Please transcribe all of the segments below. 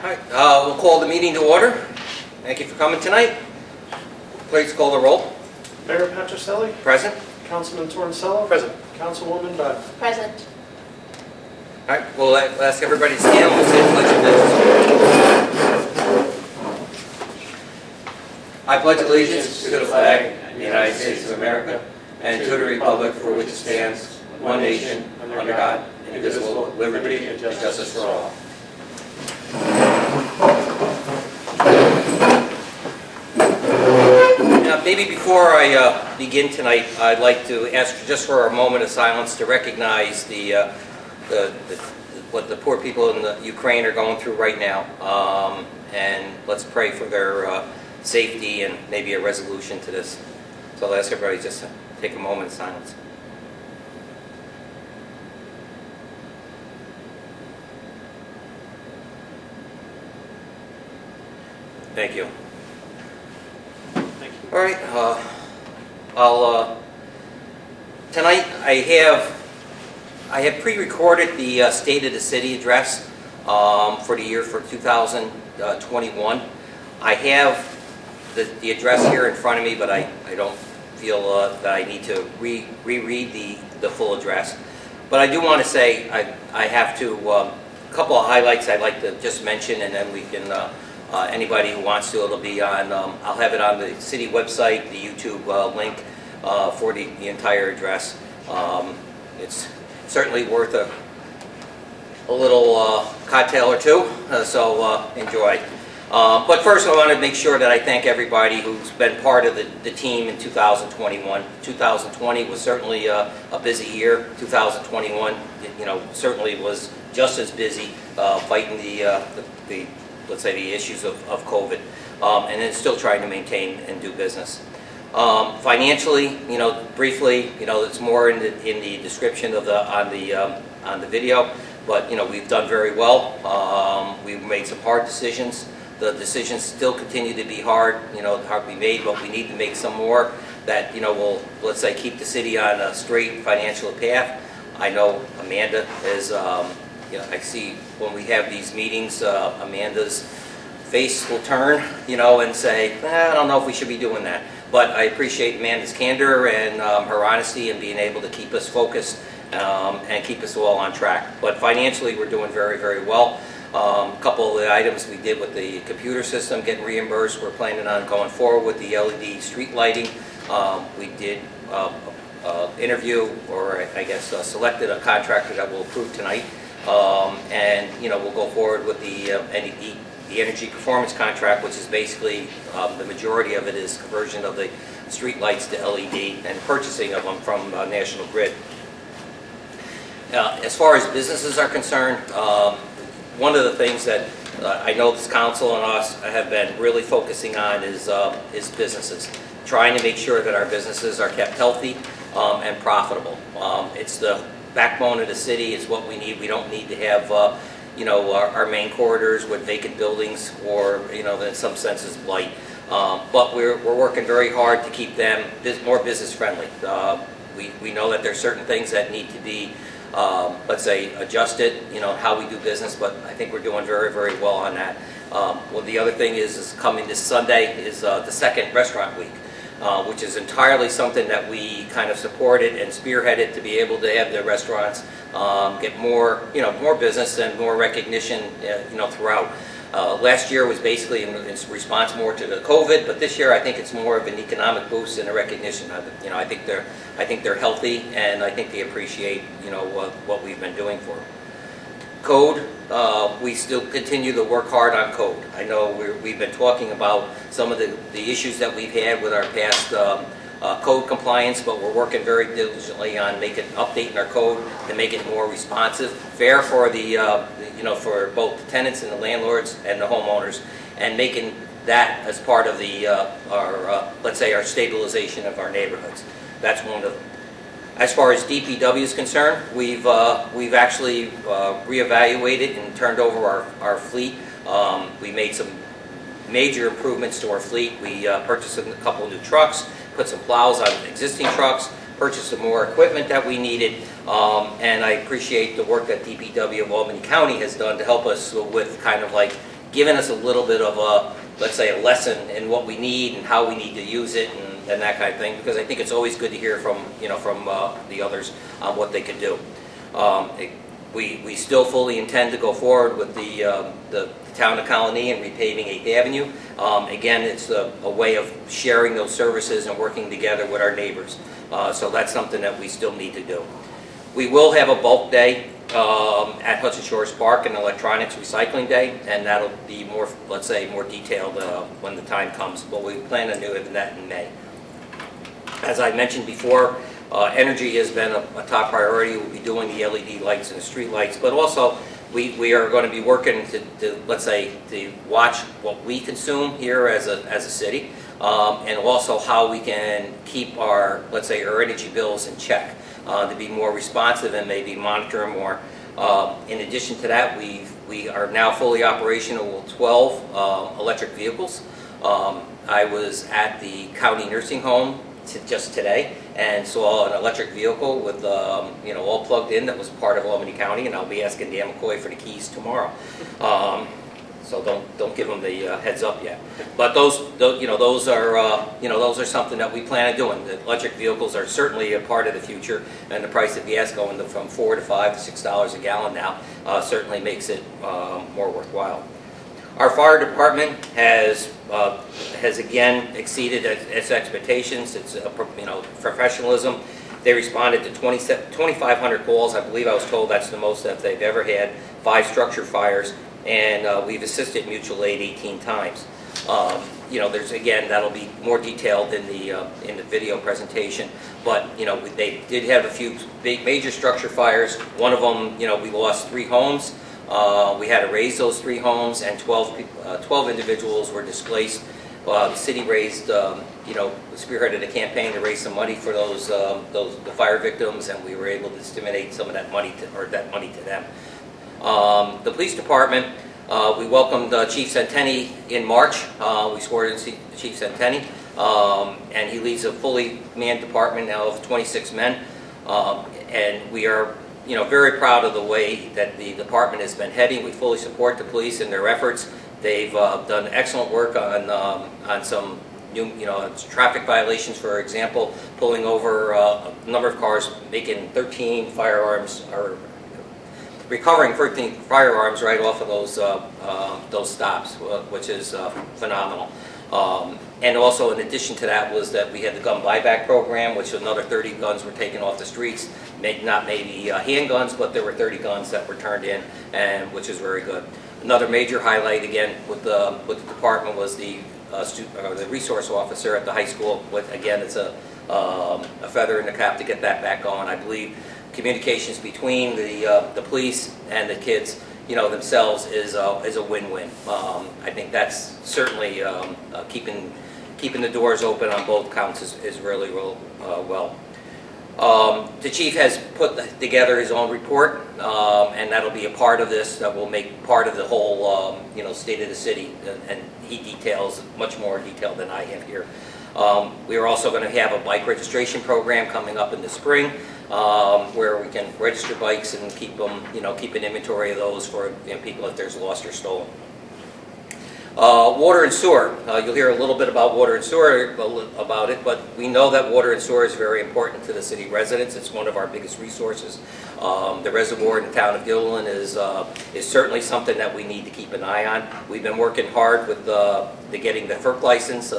right, we'll call the meeting to order. Thank you for coming tonight. Please call the roll. Mayor Patricelli. Present. Councilman Torricello. Present. Councilwoman Beck. Present. All right, we'll ask everybody to stand. We'll say the pledge of business. I pledge allegiance to the flag of the United States of America and to the republic for which it stands, one nation, under God, indivisible, with liberty and justice for all. Now, maybe before I begin tonight, I'd like to ask just for a moment of silence to recognize what the poor people in the Ukraine are going through right now, and let's pray for their safety and maybe a resolution to this. So I'll ask everybody just to take a moment of silence. Thank you. Thank you. All right. Tonight I have pre-recorded the State of the City address for the year for 2021. I have the address here in front of me, but I don't feel that I need to reread the full address. But I do want to say I have to a couple of highlights I'd like to just mention, and then we can. Anybody who wants to, it'll be on, I'll have it on the city website, the YouTube link for the entire address. It's certainly worth a little cocktail or two, so enjoy. But first I want to make sure that I thank everybody who's been part of the team in 2021. 2020 was certainly a busy year. 2021, certainly was just as busy fighting the let's say the issues of COVID, and then still trying to maintain and do business. Financially, briefly, it's more in the description of on the video, but we've done very well. We've made some hard decisions. The decisions still continue to be hard to be made, but we need to make some more that will, let's say, keep the city on a straight financial path. I know Amanda is. I see when we have these meetings, Amanda's face will turn, and say, I don't know if we should be doing that. But I appreciate Amanda's candor and her honesty in being able to keep us focused and keep us all on track. But financially, we're doing very, very well. A couple of the items we did with the computer system, getting reimbursed, we're planning on going forward with the LED street lighting. We did interview, or I guess selected a contractor that will approve tonight. And we'll go forward with the energy performance contract, which is basically the majority of it is conversion of the street lights to LED and purchasing of them from National Grid. As far as businesses are concerned, one of the things that I know this council and us have been really focusing on is businesses, trying to make sure that our businesses are kept healthy and profitable. It's the backbone of the city. Is what we need. We don't need to have our main corridors with vacant buildings or in some senses blight. But we're working very hard to keep them more business friendly. We know that there's certain things that need to be let's say adjusted, how we do business, but I think we're doing very, very well on that. Well, the other thing is coming this Sunday is the second restaurant week. Which is entirely something that we kind of supported and spearheaded to be able to have the restaurants get more, more business and more recognition, throughout. Last year was basically in response more to the COVID, but this year I think it's more of an economic boost and a recognition of it. I think they're healthy, and I think they appreciate, what we've been doing for them. Code, we still continue to work hard on code. I know we've been talking about some of the issues that we've had with our past code compliance, but we're working very diligently on updating our code to make it more responsive, fair for for both the tenants and the landlords and the homeowners, and making that as part of let's say our stabilization of our neighborhoods. That's one of them. As far as DPW is concerned, we've actually reevaluated and turned over our fleet. We made some major improvements to our fleet. We purchased a couple of new trucks, put some plows on existing trucks, purchased some more equipment that we needed, and I appreciate the work that DPW of Albany County has done to help us with kind of like given us a little bit of a, let's say, a lesson in what we need and how we need to use it and that kind of thing, because I think it's always good to hear from, from the others on what they can do. We still fully intend to go forward with the town of Colony and repaving 8th Avenue. Again, it's a way of sharing those services and working together with our neighbors. So that's something that we still need to do. We will have a bulk day at Hudson Shores Park, an electronics recycling day, and that'll be more, let's say, more detailed when the time comes. But we plan on doing that in May. As I mentioned before, energy has been a top priority. We'll be doing the LED lights and the street lights, but also we are going to be working to let's say, to watch what we consume here as a city, and also how we can keep our, let's say, our energy bills in check, to be more responsive and maybe monitor more. In addition to that, we are now fully operational with 12 electric vehicles. I was at the county nursing home just today and saw an electric vehicle with all plugged in that was part of Albany County, and I'll be asking Dan McCoy for the keys tomorrow. So don't give them the heads up yet. But those are something that we plan on doing. The electric vehicles are certainly a part of the future, and the price of gas going from $4 to $5 to $6 a gallon now certainly makes it more worthwhile. Our fire department has again exceeded its expectations. It's professionalism. They responded to 2,500 calls. I believe I was told that's the most that they've ever had. 5 structure fires, and we've assisted mutual aid 18 times. There's again, that'll be more detailed in the video presentation. But they did have a few big major structure fires. One of them, we lost 3 homes. We had to raise those 3 homes, and 12 individuals were displaced. The city raised, spearheaded a campaign to raise some money for the fire victims, and we were able to disseminate some of that money to them. The police department, we welcomed Chief Centeni in March. We swore in Chief Centeni, and he leads a fully manned department now of 26 men, and we are very proud of the way that the department has been heading. We fully support the police in their efforts. They've done excellent work on some new, traffic violations, for example, pulling over a number of cars, making 13 firearms, or recovering 13 firearms right off of those stops, which is phenomenal. And also, in addition to that, was that we had the gun buyback program, which another 30 guns were taken off the streets. Not maybe handguns, but there were 30 guns that were turned in, and which is very good. Another major highlight, again, with the department was the resource officer at the high school. Again, it's a feather in the cap to get that back going. I believe communications between the police and the kids, themselves is a win-win. I think that's certainly keeping the doors open on both counts is really well. The chief has put together his own report, and that'll be a part of this. That will make part of the whole, state of the city, and he details much more detail than I have here. We are also going to have a bike registration program coming up in the spring, where we can register bikes and keep them, keep an inventory of those for people if there's lost or stolen. Water and sewer. You'll hear a little bit about water and sewer about it, but we know that water and sewer is very important to the city residents. It's one of our biggest resources. The reservoir in the town of Gilliland is certainly something that we need to keep an eye on. We've been working hard with getting the FERC license.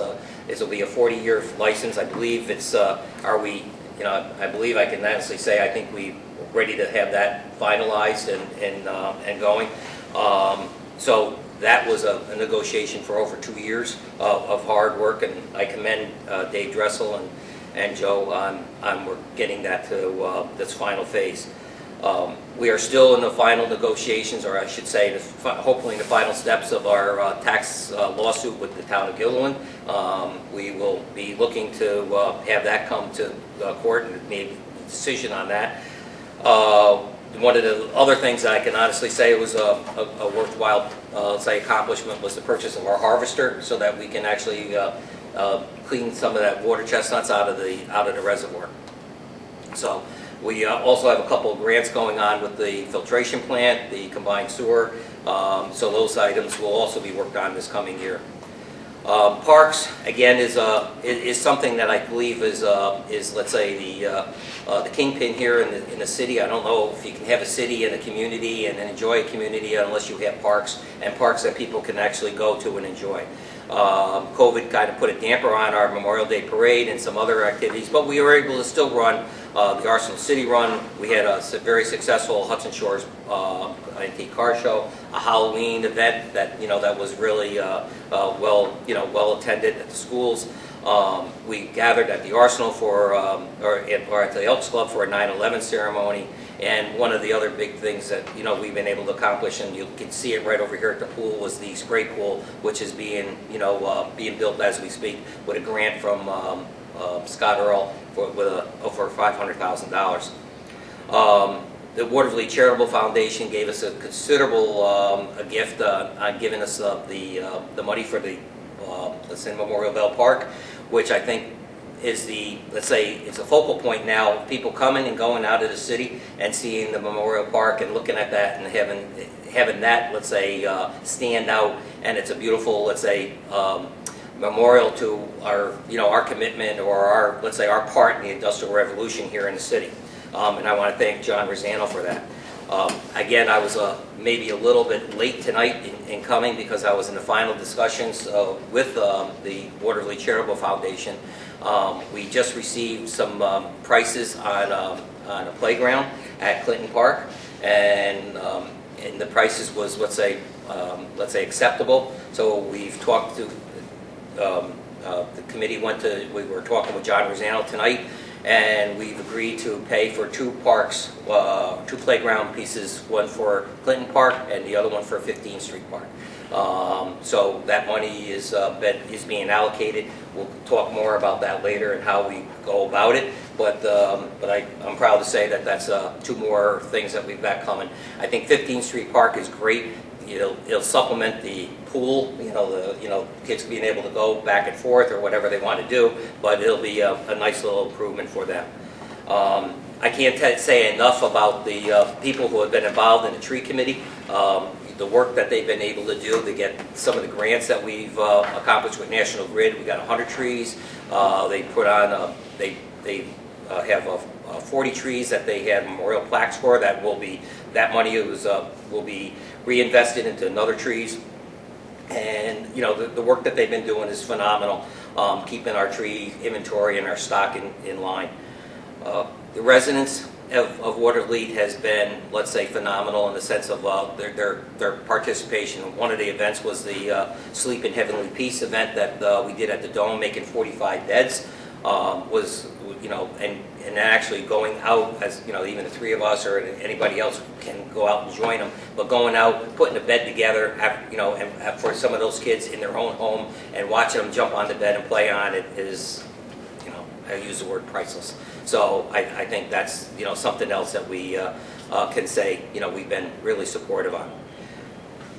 This will be a 40-year license. I believe it's. I believe I can honestly say I think we're ready to have that finalized and going. So that was a negotiation for over 2 years of hard work, and I commend Dave Dressel and Joe on getting that to this final phase. We are still in the final negotiations, or I should say, hopefully in the final steps of our tax lawsuit with the town of Gilliland. We will be looking to have that come to court and make a decision on that. One of the other things that I can honestly say was a worthwhile accomplishment was the purchase of our harvester, so that we can actually clean some of that water chestnuts out of the reservoir. So we also have a couple of grants going on with the filtration plant, the combined sewer, So those items will also be worked on this coming year. Parks, again, is something that I believe is let's say the kingpin here in the city. I don't know if you can have a city and a community and enjoy a community unless you have parks, and parks that people can actually go to and enjoy. COVID kind of put a damper on our Memorial Day Parade and some other activities, but we were able to still run the Arsenal City Run. We had a very successful Hudson Shores antique car show, a Halloween event that that was really well attended at the schools. We gathered at the Arsenal or at the Elks Club for a 9/11 ceremony. And one of the other big things that we've been able to accomplish, and you can see it right over here at the pool, was the spray pool, which is being built as we speak with a grant from Scott Earl for over $500,000. The Watervliet Charitable Foundation gave us a considerable a gift on giving us the money for the let's say Memorial Bell Park, which I think is it's a focal point now. People coming and going out of the city and seeing the Memorial Park and looking at that and having that stand out, and it's a beautiful memorial to our commitment or our part in the Industrial Revolution here in the city. And I want to thank John Rosano for that. Again, I was maybe a little bit late tonight in coming because I was in the final discussions with the Watervliet Charitable Foundation. We just received some prices on a playground at Clinton Park, and the prices was let's say acceptable. So we've talked to the committee. We were talking with John Rosano tonight, and we've agreed to pay for two playground pieces, one for Clinton Park and the other one for 15th Street Park. So that money is being allocated. We'll talk more about that later and how we go about it. But I'm proud to say that that's two more things that we've got coming. I think 15th Street Park is great. It'll supplement the pool, kids being able to go back and forth or whatever they want to do, but it'll be a nice little improvement for them. I can't say enough about the people who have been involved in the tree committee, the work that they've been able to do to get some of the grants that we've accomplished with National Grid. We got 100 trees. They put on, they have 40 trees that they had memorial plaques for. That money will be reinvested into another trees. And the work that they've been doing is phenomenal, keeping our tree inventory and our stock in line. The residents of Watervliet has been, let's say, phenomenal in the sense of their participation. One of the events was the Sleep in Heavenly Peace event that we did at the Dome, making 45 beds. And actually going out, as even the three of us or anybody else can go out and join them, but going out, putting a bed together, and for some of those kids in their own home and watching them jump on the bed and play on it is, I use the word priceless. So I think that's something else that we can say we've been really supportive on.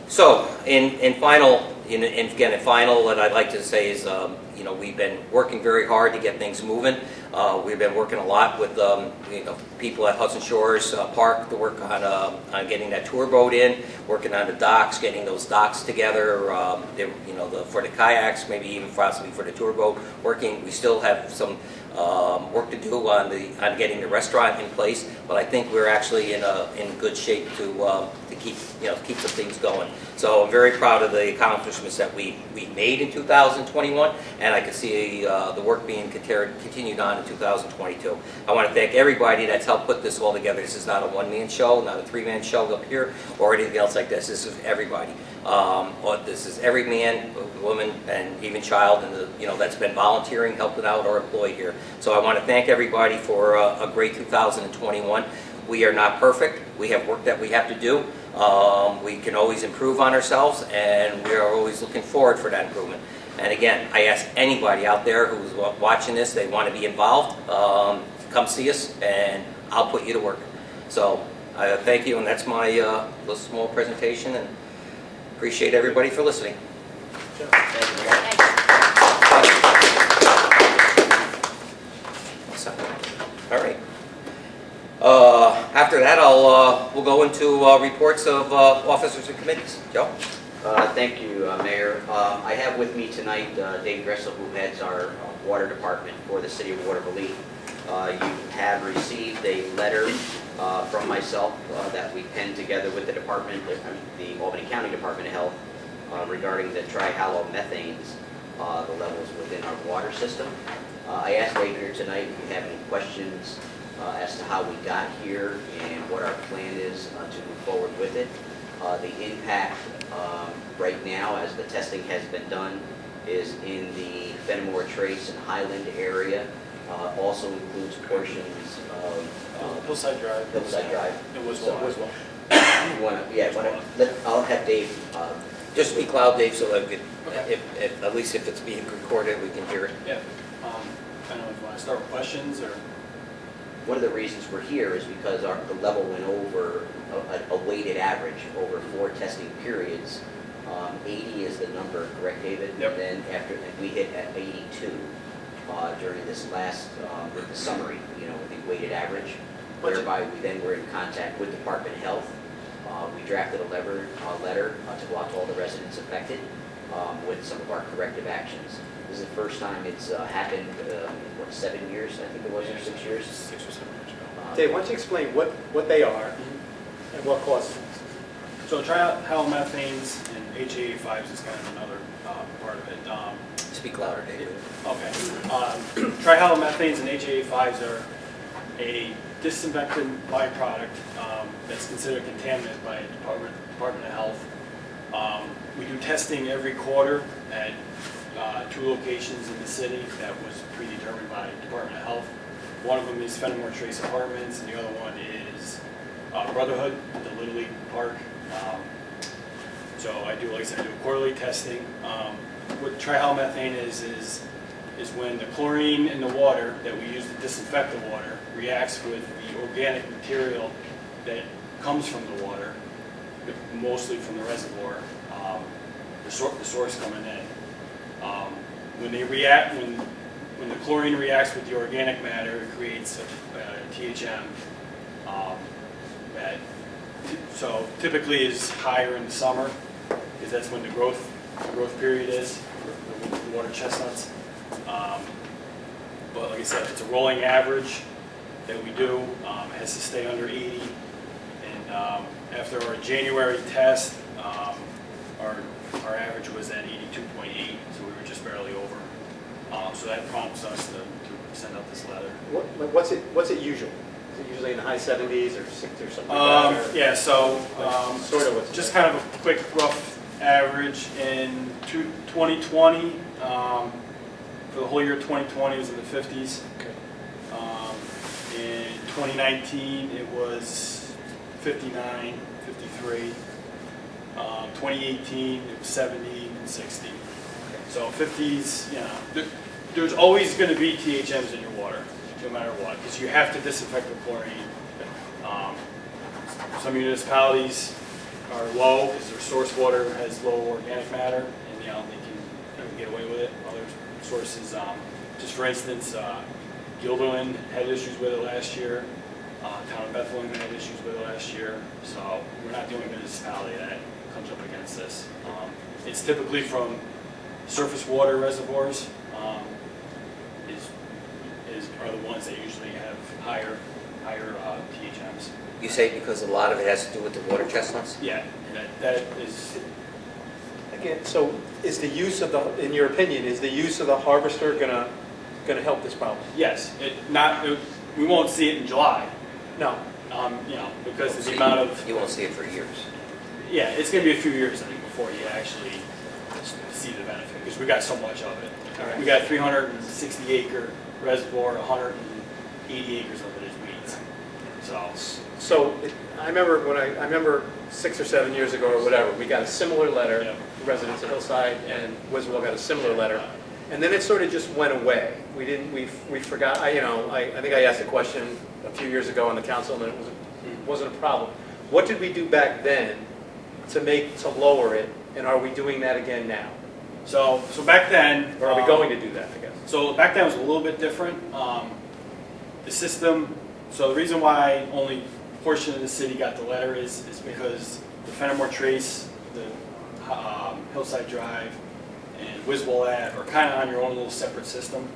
So in final, what I'd like to say is we've been working very hard to get things moving. We've been working a lot with people at Hudson Shores Park to work on getting that tour boat in, working on the docks, getting those docks together. For the kayaks, maybe even possibly for the tour boat. We still have some work to do on getting the restaurant in place, but I think we're actually in good shape to keep some things going. So I'm very proud of the accomplishments that we made in 2021, and I can see the work being continued on in 2022. I want to thank everybody that's helped put this all together. This is not a one-man show, not a three-man show up here, or anything else like this. This is everybody. This is every man, woman, and even child, and that's been volunteering, helping out, or employed here. So I want to thank everybody for a great 2021. We are not perfect. We have work that we have to do. We can always improve on ourselves, and we are always looking forward for that improvement. And again, I ask anybody out there who's watching this, they want to be involved, come see us, and I'll put you to work. So thank you, and that's my little small presentation, and appreciate everybody for listening. All right. After that, I'll we'll go into reports of officers and committees. Joe? Thank you, Mayor. I have with me tonight Dave Gressel, who heads our water department for the city of Watervliet. You have received a letter from myself that we penned together with the department, the Albany County Department of Health, regarding the trihalomethanes, the levels within our water system. I asked Dave here tonight if you have any questions as to how we got here and what our plan is to move forward with it. The impact right now, as the testing has been done, is in the Fenimore Trace and Highland area. Also includes portions of Hillside Drive. Hillside Drive. It was So, one. I'll have Dave. Just speak loud, Dave, so that we could, Okay. at least if it's being recorded, we can hear it. Yeah. I don't know if you want to start with questions or. One of the reasons we're here is because the level went over a weighted average over 4 testing periods. 80 is the number, correct, David? Yep. And then we hit at 82 during this last with the summary, the weighted average, whereby we then were in contact with Department of Health. We drafted a letter to go out to all the residents affected with some of our corrective actions. This is the first time it's happened in, 7 years, I think it was, or 6 years? 6 or 7 years ago. Dave, why don't you explain what they are and what causes them? So trihalomethanes and HAA5s is kind of another part of it. Speak louder, David. Okay. Trihalomethanes and HAA5s are a disinfectant byproduct that's considered contaminant by Department of Health. We do testing every quarter at 2 locations in the city that was predetermined by Department of Health. One of them is Fenimore Trace Apartments, and the other one is Brotherhood, the Little League Park. So I do, like I said, I do quarterly testing. What trihalomethane is when the chlorine in the water that we use to disinfect the water reacts with the organic material that comes from the water, mostly from the reservoir, the source coming in. When they react, when the chlorine reacts with the organic matter, it creates a THM that so typically is higher in the summer, because that's when the growth period is for the water chestnuts. But like I said, it's a rolling average that we do. It has to stay under 80. And after our January test, our average was at 82.8, so we were just barely over. So that prompts us to send out this letter. What's it usual? Is it usually in the high 70s or 60 or something like that? Yeah, so sort of what's just kind of a quick rough average in 2020. For the whole year 2020, it was in the 50s. Okay. In 2019, it was 59, 53. 2018, it was 70 and 60. So 50s, there's always going to be THMs in your water, no matter what, because you have to disinfect with chlorine. Some municipalities are low because their source water has low organic matter, and they can get away with it. Other sources, just for instance, Guilderland had issues with it last year. Town of Bethlehem had issues with it last year. So we're not the only municipality that comes up against this. It's typically from surface water reservoirs. Are the ones that usually have higher THMs. You say because a lot of it has to do with the water chestnuts? Yeah, that is. Again, so is the use of in your opinion, is the use of the harvester gonna help this problem? Yes, we won't see it in July. No. Because of the amount of. You won't see it for years. Yeah, it's going to be a few years, I think, before you actually see the benefit, because we got so much of it. Right. We got 360 acre reservoir, 180 acres of it is weeds. So I remember 6 or 7 years ago or whatever, we got a similar letter. Yeah. Residents of Hillside and Wiswell got a similar letter, and then it sort of just went away. We forgot. I think I asked a question a few years ago on the council, and it wasn't a problem. What did we do back then to lower it, and are we doing that again now? So back then, Or are we going to do that, I guess? So back then was a little bit different. The system. So the reason why only portion of the city got the letter is because the Fenimore Trace, the Hillside Drive, and Wiswell Ave are kind of on your own little separate system.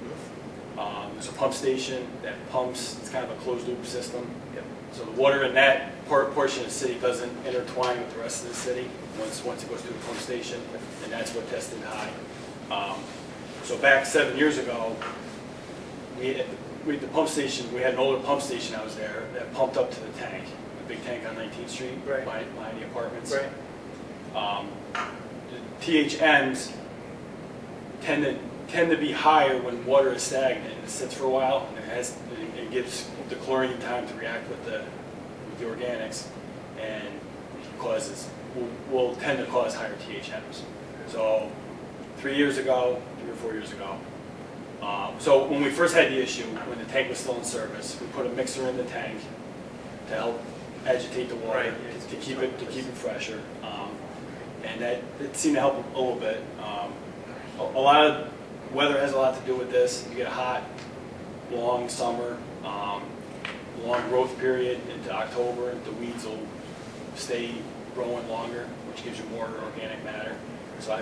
There's a pump station that pumps, it's kind of a closed loop system. Yep. So the water in that portion of the city doesn't intertwine with the rest of the city once it goes through the pump station, and that's what tested high. So back 7 years ago, the pump station, we had an older pump station that was there that pumped up to the tank, the big tank on 19th Street, Right. behind the apartments. Right. The THMs tend to be higher when water is stagnant and it sits for a while, and it gives the chlorine time to react with the organics, and will tend to cause higher THMs. So 3 or 4 years ago. So when we first had the issue, when the tank was still in service, we put a mixer in the tank to help agitate the water, Right. to keep it fresher, and that it seemed to help a little bit. A lot of weather has a lot to do with this. You get a hot, long summer, long growth period into October. The weeds will stay growing longer, which gives you more organic matter. So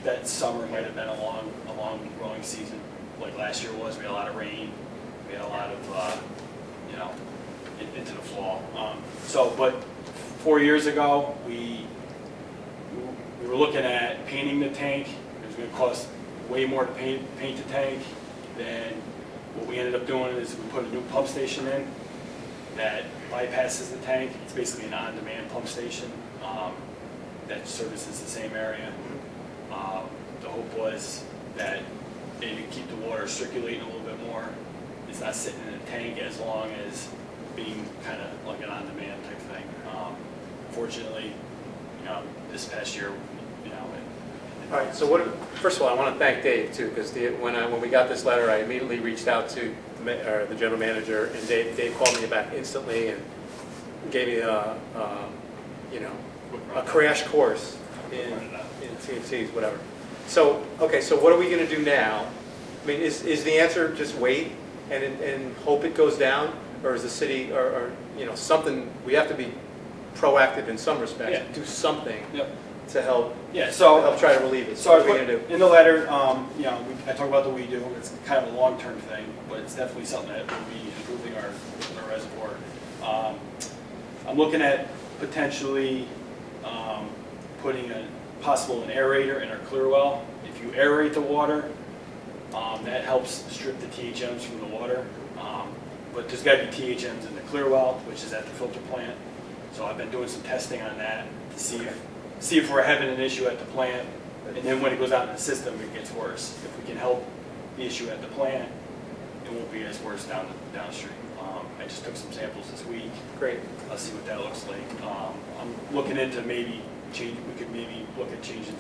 that summer might have been a long growing season, like last year was. We had a lot of rain. We had a lot of, into the fall. But 4 years ago, we were looking at painting the tank. It was going to cost way more to paint the tank than what we ended up doing is we put a new pump station in that bypasses the tank. It's basically an on-demand pump station that services the same area. The hope was that it would keep the water circulating a little bit more. It's not sitting in a tank as long as being kind of like an on-demand type thing. Fortunately, this past year, All right, so first of all, I want to thank Dave too, because when we got this letter, I immediately reached out to the general manager, and Dave called me back instantly and gave me a crash course in TNCs, whatever. So, okay, so what are we going to do now? I mean, is the answer just wait and hope it goes down, or is the city or something? We have to be proactive in some respects. Yeah. Do something. Yep. To help. Yeah. So help try to relieve it. So what are we going to do? in the letter, I talk about the we do. It's kind of a long-term thing, but it's definitely something that will be improving our reservoir. I'm looking at potentially putting an aerator in our clear well. If you aerate the water, that helps strip the THMs from the water. But there's got to be THMs in the clear well, which is at the filter plant. So I've been doing some testing on that to see if we're having an issue at the plant, and then when it goes out in the system, it gets worse. If we can help the issue at the plant, it won't be as worse downstream. I just took some samples this week. Great. I'll see what that looks like. I'm looking into maybe look at changing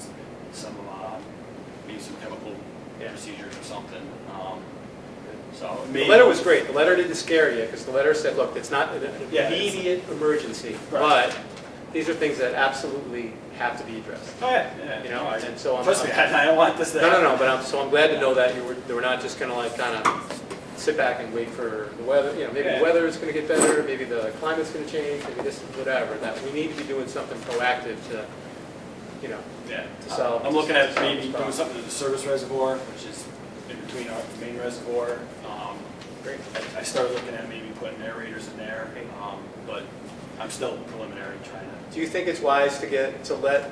some chemical procedures or something. The letter was great. The letter didn't scare you, because the letter said, look, it's not an immediate emergency, Right. but these are things that absolutely have to be addressed. Oh yeah. And so Trust me, I don't want this to happen. No, but I'm glad to know that they were not just going to kind of sit back and wait for the weather. Maybe the weather is going to get better, maybe the climate's going to change, maybe this, whatever. That we need to be doing something proactive to, to solve. I'm looking at maybe doing something to the service reservoir, which is in between our main reservoir. Great. I started looking at maybe putting aerators in there, but I'm still preliminary trying to. Do you think it's wise to let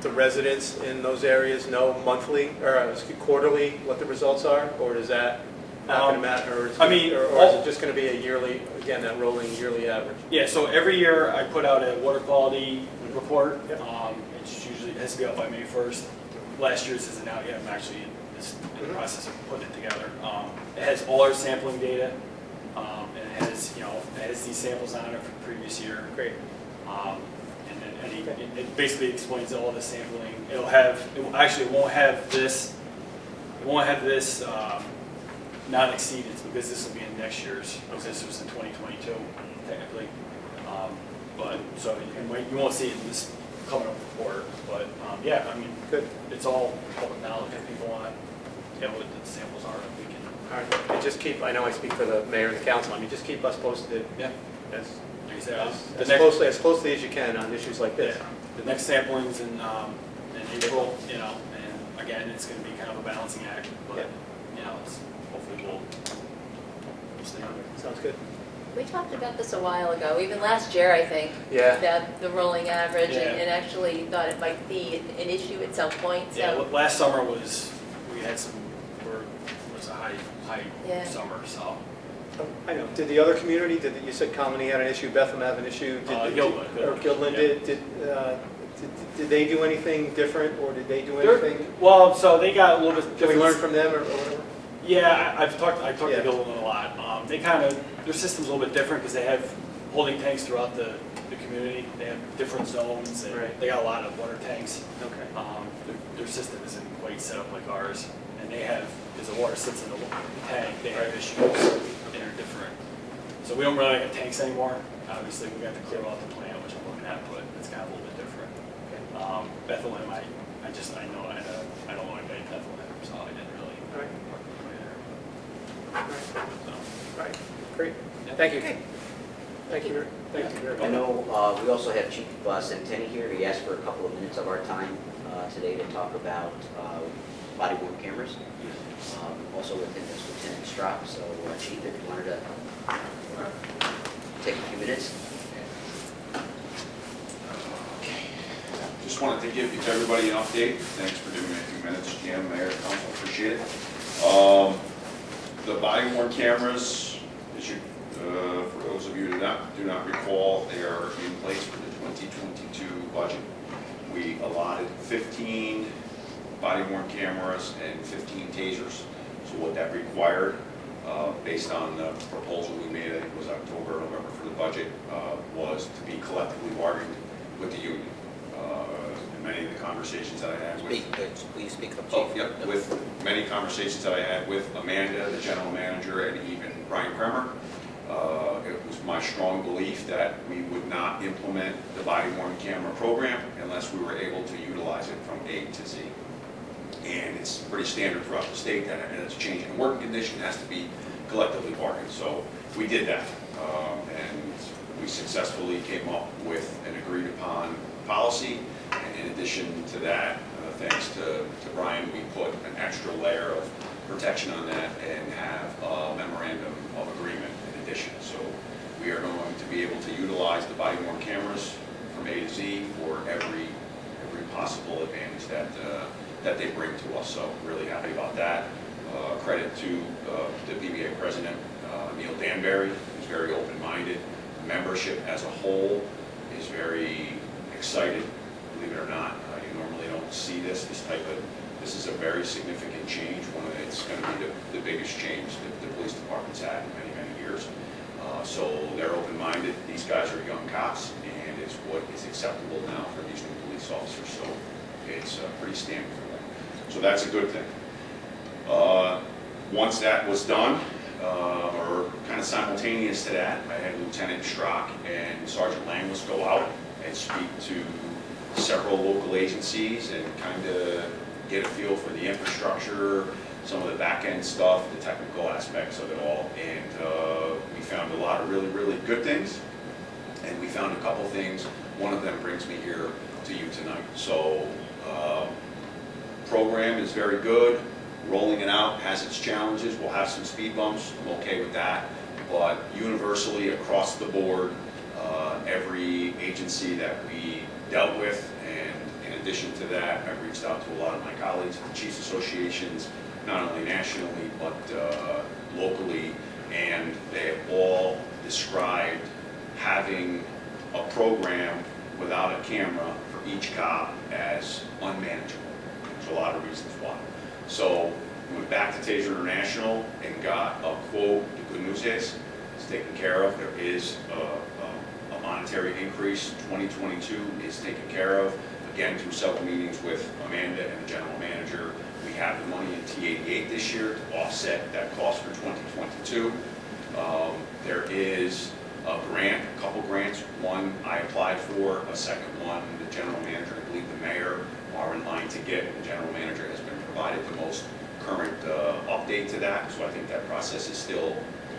the residents in those areas know monthly or quarterly what the results are, or does that not going to matter? Or is it just going to be a yearly, again, that rolling yearly average? Yeah. So every year I put out a water quality report. Yep. It has to be out by May 1st. Last year's isn't out yet. I'm actually in the process of putting it together. It has all our sampling data. And it has these samples on it from the previous year. Great. And then it basically explains all the sampling. It won't have this non-exceedance, because this will be in next year's, because this was in 2022 technically. You won't see it in this coming up report, but Good. it's all public knowledge. If people want what the samples are, we can. All right. And just I know I speak for the mayor and the council, just keep us posted. Yeah. As Yeah, the next, As closely as you can on issues like this. the next sampling's in April, you know, and again, it's gonna be kind of a balancing act, but, Yeah. you know, hopefully we'll stay under. Sounds good. We talked about this a while ago, even last year, I think. Yeah. About the rolling average, Yeah. and actually thought it might be an issue at some point, Yeah, so. last summer we had some, was a high Yeah. summer, so. I know. Did the other community, you said Colony had an issue, Bethlehem had an issue? Gilman. Or Gilman Yeah. did they do anything different, or did they do They're- anything? Well, so they got a little bit Can we different. learn from them or whatever? Yeah, I talked Yeah. to Gilman a lot. They kind of, their system's a little bit different because they have holding tanks throughout the community. They have different zones, and Right. they got a lot of water tanks. Okay. Their system isn't quite set up like ours, and they have, as the water sits in the tank, they have issues, and they're different. So we don't really have tanks anymore. Obviously, we got to clear out the plant, which I'm looking at, but it's kind of a little bit different. Bethlehem, I know, I don't know anybody in Bethlehem, so I didn't really All right. park the play there. All So, right. Great. yeah. Thank you. Thank you. Thank you very I much. know we also have Chief Centeni here. He asked for a couple of minutes of our time today to talk about body-worn cameras. Also with him is Lieutenant Strock. So Chief, if you wanted to take a few minutes. Just wanted to give everybody an update. Thanks for giving me a few minutes, Jim, Mayor, Council, appreciate it. The body-worn cameras, as you, for those of you who do not recall, they are in place for the 2022 budget. We allotted 15 body-worn cameras and 15 tasers. So what that required, based on the proposal we made, I think it was October, November for the budget, was to be collectively bargained with the union. In many of the conversations that I had with... Please speak up, Oh, Chief. yep, with many conversations that I had with Amanda, the general manager, and even Brian Kremer, it was my strong belief that we would not implement the body-worn camera program unless we were able to utilize it from A to Z. And it's pretty standard throughout the state that it's a change in working condition has to be collectively bargained. So we did that, and we successfully came up with an agreed upon policy. And in addition to that, thanks to Brian, we put an extra layer of protection on that and have a memorandum of agreement in addition. So we are going to be able to utilize the body-worn cameras from A to Z for every possible advantage that they bring to us. So really happy about that. Credit to the BBA president, Neil Danbury, who's very open-minded. Membership as a whole is very excited, believe it or not. You normally don't see this type of, this is a very significant change. It's going to be the biggest change that the police department's had in many, many years. So they're open-minded. These guys are young cops, and it's what is acceptable now for these new police officers. So it's pretty standard for them. So that's a good thing. Once that was done, or kind of simultaneous to that, I had Lieutenant Strock and Sergeant Langlis go out and speak to several local agencies and kind of get a feel for the infrastructure, some of the back-end stuff, the technical aspects of it all. And we found a lot of really, really good things. And we found a couple things. One of them brings me here to you tonight. So program is very good. Rolling it out has its challenges. We'll have some speed bumps. I'm okay with that. But universally across the board, every agency that we dealt with, and in addition to that, I've reached out to a lot of my colleagues at the Chiefs Associations, not only nationally, but locally, and they have all described having a program without a camera for each cop as unmanageable. There's a lot of reasons why. So we went back to Taser International and got a quote. The good news is it's taken care of. There is a monetary increase. 2022 is taken care of. Again, through several meetings with Amanda and the general manager, we have the money in T88 this year to offset that cost for 2022. There is a grant, a couple grants. One I applied for, a second one the general manager, I believe the mayor, are in line to get. The general manager has been provided the most current update to that, so I think that process is still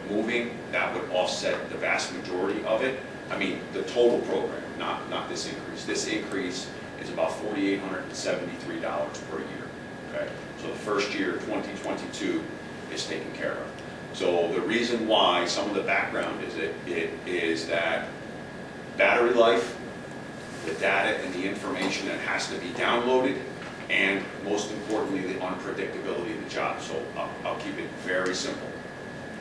moving. That would offset the vast majority of it. I mean, the total program, not this increase. This increase is about $4,873 per year, okay? So the first year, 2022, is taken care of. So the reason why, some of the background is that battery life, the data and the information that has to be downloaded, and most importantly, the unpredictability of the job. So I'll keep it very simple.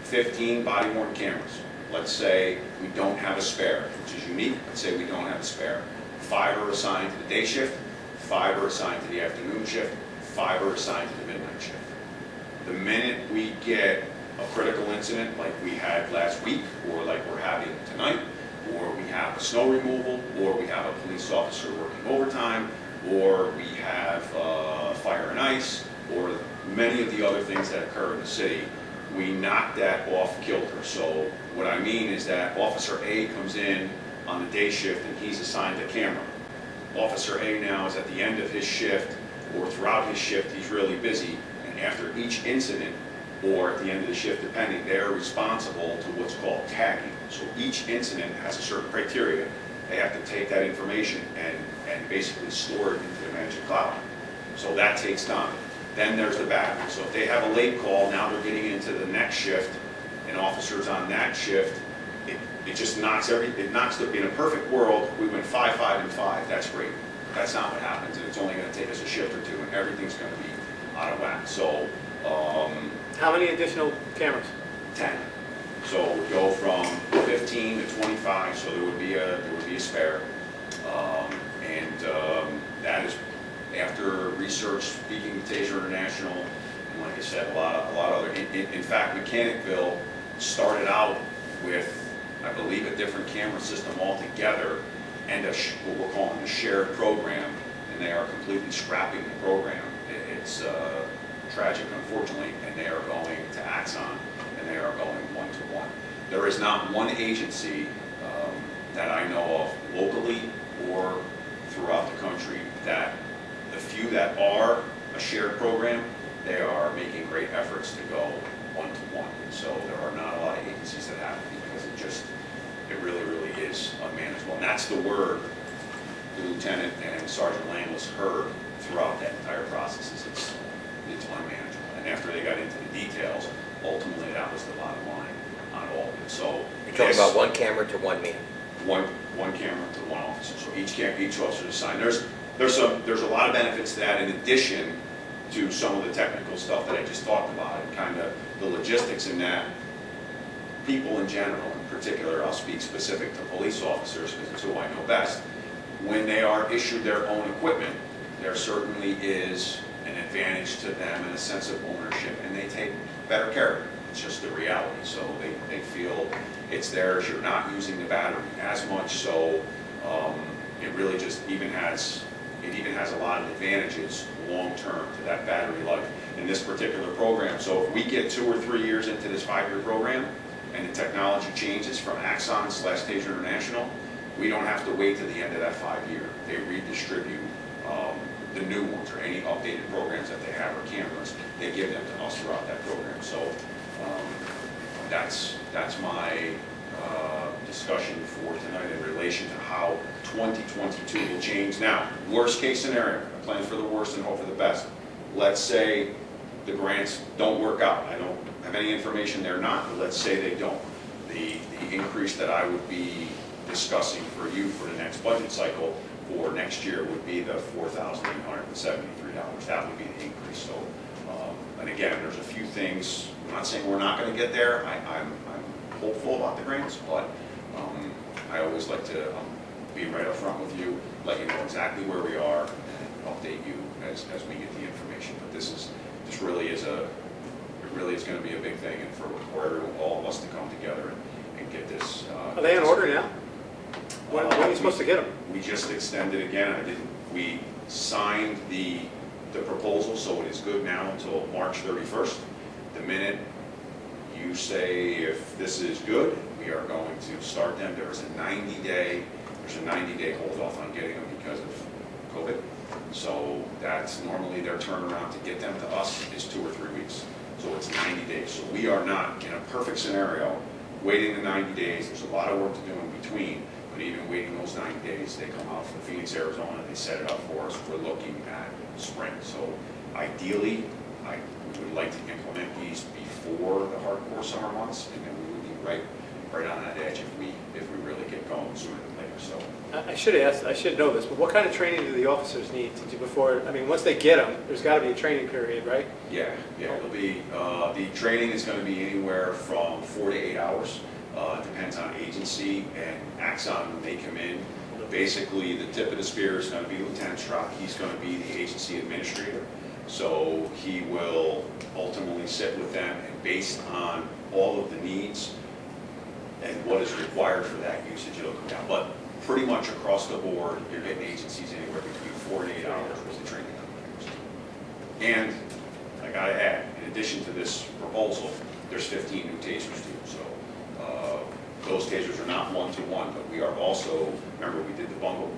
15 body-worn cameras. Let's say we don't have a spare, which is unique. Let's say we don't have a spare. 5 are assigned to the day shift, 5 are assigned to the afternoon shift, 5 are assigned to the midnight shift. The minute we get a critical incident like we had last week, or like we're having tonight, or we have a snow removal, or we have a police officer working overtime, or we have fire and ice, or many of the other things that occur in the city, we knock that off kilter. So what I mean is that Officer A comes in on the day shift and he's assigned a camera. Officer A now is at the end of his shift, or throughout his shift he's really busy, and after each incident, or at the end of the shift depending, they're responsible to what's called tagging. So each incident has a certain criteria. They have to take that information and basically store it into the managed cloud. So that takes time. Then there's the battery. So if they have a late call, now they're getting into the next shift, and officers on that shift, it just knocks in a perfect world, we went 5, 5, and 5. That's great. That's not what happens, and it's only going to take us a shift or two, and everything's going to be out of whack. So, How many additional cameras? 10. So we go from 15 to 25, so there would be a spare. That is after research, speaking to Taser International, and like I said, a lot of other. In fact, Mechanicville started out with, I believe, a different camera system altogether, and what we're calling a shared program, and they are completely scrapping the program. It's tragic, unfortunately, and they are going to Axon, and they are going one-to-one. There is not one agency that I know of locally or throughout the country that the few that are a shared program, they are making great efforts to go one-to-one. So there are not a lot of agencies that have it, because it really, really is unmanageable. And that's the word the Lieutenant and Sergeant Landless heard throughout that entire process, is it's unmanageable. And after they got into the details, ultimately that was the bottom line on all of it. So You're talking about one camera to one man. One camera to one officer. So each officer is assigned. There's a lot of benefits to that, in addition to some of the technical stuff that I just talked about, and kind of the logistics in that. People in general, in particular, I'll speak specific to police officers because it's who I know best. When they are issued their own equipment, there certainly is an advantage to them and a sense of ownership, and they take better care of it. It's just the reality. So they feel it's theirs. You're not using the battery as much, so it really just even has a lot of advantages long term to that battery life in this particular program. So if we get 2 or 3 years into this 5-year program, and the technology changes from Axon/Taser International, we don't have to wait to the end of that 5-year. They redistribute the new ones, or any updated programs that they have, or cameras, they give them to us throughout that program. So that's my discussion for tonight in relation to how 2022 will change. Now, worst case scenario, I plan for the worst and hope for the best. Let's say the grants don't work out. I don't have any information they're not, but let's say they don't. The increase that I would be discussing for you for the next budget cycle for next year would be the $4,873. That would be the increase. So, and again, there's a few things. I'm not saying we're not going to get there. I'm hopeful about the grants, but I always like to be right up front with you, let you know exactly where we are, and update you as we get the information. But this really is going to be a big thing, and for all of us to come together and get this. Are they in order now? When are you supposed to get them? We just extended again. We signed the proposal, so it is good now until March 31st. The minute you say if this is good, we are going to start them. There's a 90-day hold off on getting them because of COVID. So that's normally their turnaround to get them to us is 2 or 3 weeks. So it's 90 days. So we are not in a perfect scenario waiting the 90 days. There's a lot of work to do in between. but even waiting those 90 days, they come out from Phoenix, Arizona, they set it up for us. We're looking at spring. So ideally, we would like to implement these before the hardcore summer months, and then we would be right on that edge if we really get going sooner than later. So I should have asked, I should know this, but what kind of training do the officers need to do before, I mean, once they get them, there's got to be a training period, right? yeah, it'll be, the training is going to be anywhere from 4 to 8 hours. Depends on agency and Axon when they come in. Basically, the tip of the spear is going to be Lieutenant Strock. He's going to be the agency administrator. So he will ultimately sit with them, and based on all of the needs and what is required for that usage, it'll come down. But pretty much across the board, you're getting agencies anywhere between 4 and 8 hours worth of training. And I got to add, in addition to this proposal, there's 15 new tasers too. So those tasers are not one-to-one, but we are also, remember we did the bundle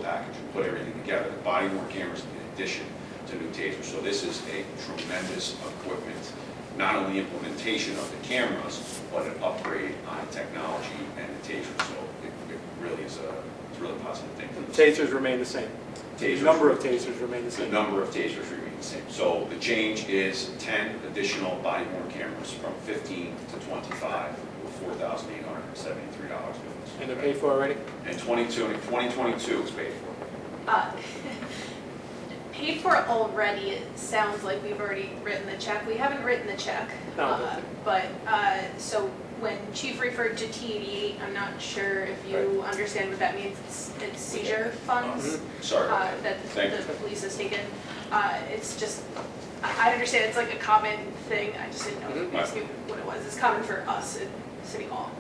package and put everything together, the body-worn cameras in addition to new tasers. So this is a tremendous equipment, not only implementation of the cameras, but an upgrade on technology and the tasers. So it really is it's a really positive thing. Tasers remain the same. Tasers, The number of tasers remain the the same. number of tasers remain the same. So the change is 10 additional body-worn cameras from 15 to 25 with $4,873. And they're paid for already? And 2022 is paid for. Paid for already, it sounds like we've already written the check. We haven't written the check. No, But, so when Chief referred to T88, I'm not sure if you understand what that means. It's seizure funds Sorry. that Thank the police has taken. It's just, I understand it's like a common thing. I just didn't know if you guys knew what it was. It's common for us at City Hall.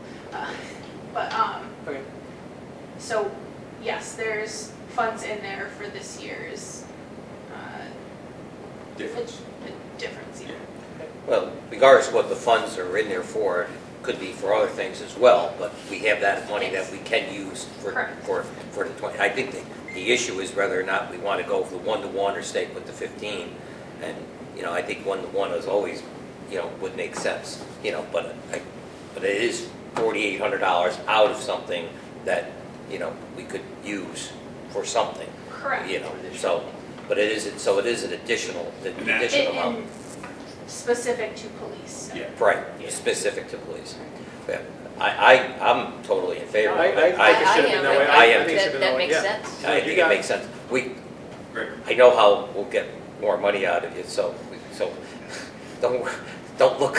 Okay. So, yes, there's funds in there for this year's Difference. a difference, yeah. Well, regardless of what the funds are in there for, it could be for other things as well, but we have that money that we can use for Correct. for the 20. I think the issue is whether or not we want to go for the 1-to-1 or stay with the 15. And, I think 1-to-1 is always, would make sense, but it is $4,800 out of something that, we could use for something. Correct. So, but it is an additional amount. And specific to police. So. Yeah. Right, specific to police. Yeah. I'm totally in favor of I it. think it should have been that way. I am think it should have been That way, makes yeah. sense. I You think got it makes sense. Great. I know how we'll get more money out of you, so don't look.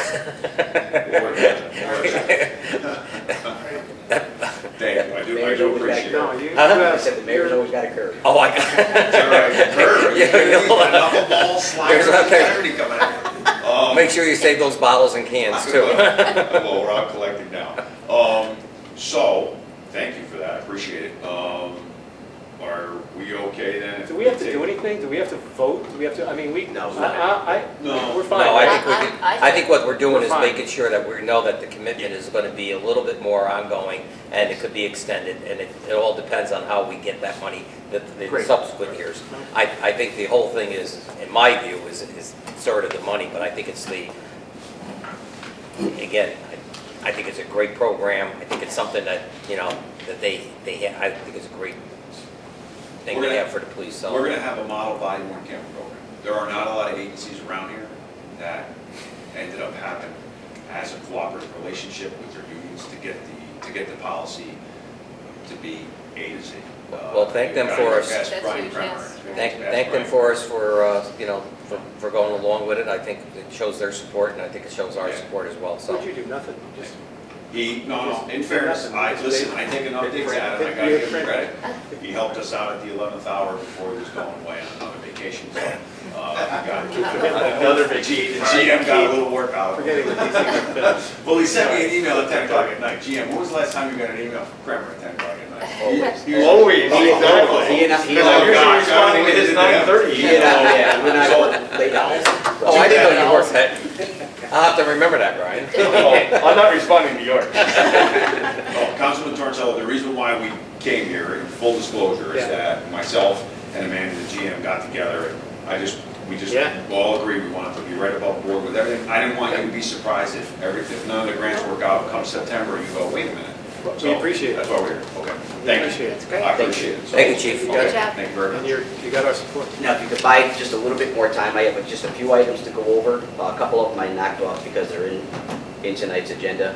Thank you. I do Mayor's always got a appreciate No, it. you, I said the mayor's always got a curve. Oh, I It's all right. Kurt, Yeah, you know. got knuckleball, sliders, There's okay. everything coming at you. make sure you save those bottles and cans too. Well, we're out collecting now. So, thank you for that, I appreciate it. Are we okay then? do we have to do anything? Do we have to vote? Do we have to, I mean, No. No. We're fine. No, I right? think I think what we're doing We're is fine. making sure that we know that the commitment is going to be a little bit more ongoing, and it could be extended, and it all depends on how we get that money the Great. subsequent years. I think the whole thing is, in my view, is sort of the money, but I think it's again, I think it's a great program. I think it's something that, that they have. I think it's a great thing We're to gonna- have for the police. So. We're going to have a model body-worn camera program. There are not a lot of agencies around here that ended up having as a cooperative relationship with their unions to get the policy to be A to Z. Well, thank them for us. That's Brian huge, Kremer. yes. Thank them for us for going along with it. I think it shows their support, and I think it shows our support as well. So. What'd you do? Nothing? Just No, in fairness, I take enough digs at him, I gotta give him credit. He helped us out at the 11th hour before he was going away on another vacation, so, we got Another vacation. GM got a little work out of forgetting it. that these things are finished. Well, he sent me an email at 10 o'clock at night. GM, when was the last time you got an email from Kremer at 10 o'clock at night? Always, exactly. He and I, he and Oh, I, God, responding to his 9:30. he and I, yeah, he and I laid down. Oh, I didn't know you worked that. I'll have to remember that, Brian. I'm not responding to yours. Oh, Councilman Torncello, the reason why we came here, in full disclosure, is Yeah. that myself and Amanda, the GM, got together, and we just Yeah. all agreed we wanted to be right above board with everything. I didn't want you to be surprised if none of the grants work out come September, you go, wait a minute, We appreciate it. That's why we're here. Okay. Thank you. Appreciate it. That's great. I appreciate it. So- Thank you, Chief. You got Good it. job. Thank you very And much. you got our support. Now, if you could buy just a little bit more time, I have just a few items to go over. A couple of them I knocked off because they're in tonight's agenda.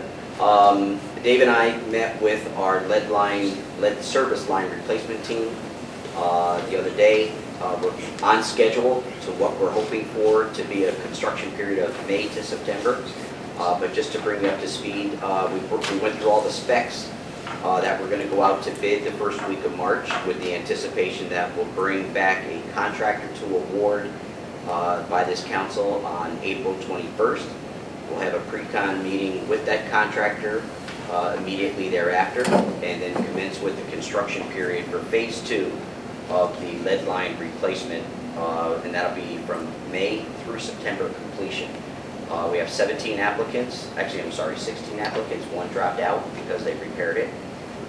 Dave and I met with our lead service line replacement team the other day. We're on schedule to what we're hoping for to be a construction period of May to September. But just to bring you up to speed, we went through all the specs that we're going to go out to bid the first week of March with the anticipation that we'll bring back a contractor to award by this council on April 21st. We'll have a pre-con meeting with that contractor immediately thereafter, and then commence with the construction period for phase 2 of the lead line replacement, and that'll be from May through September completion. We have 17 applicants, actually I'm sorry, 16 applicants, one dropped out because they repaired it.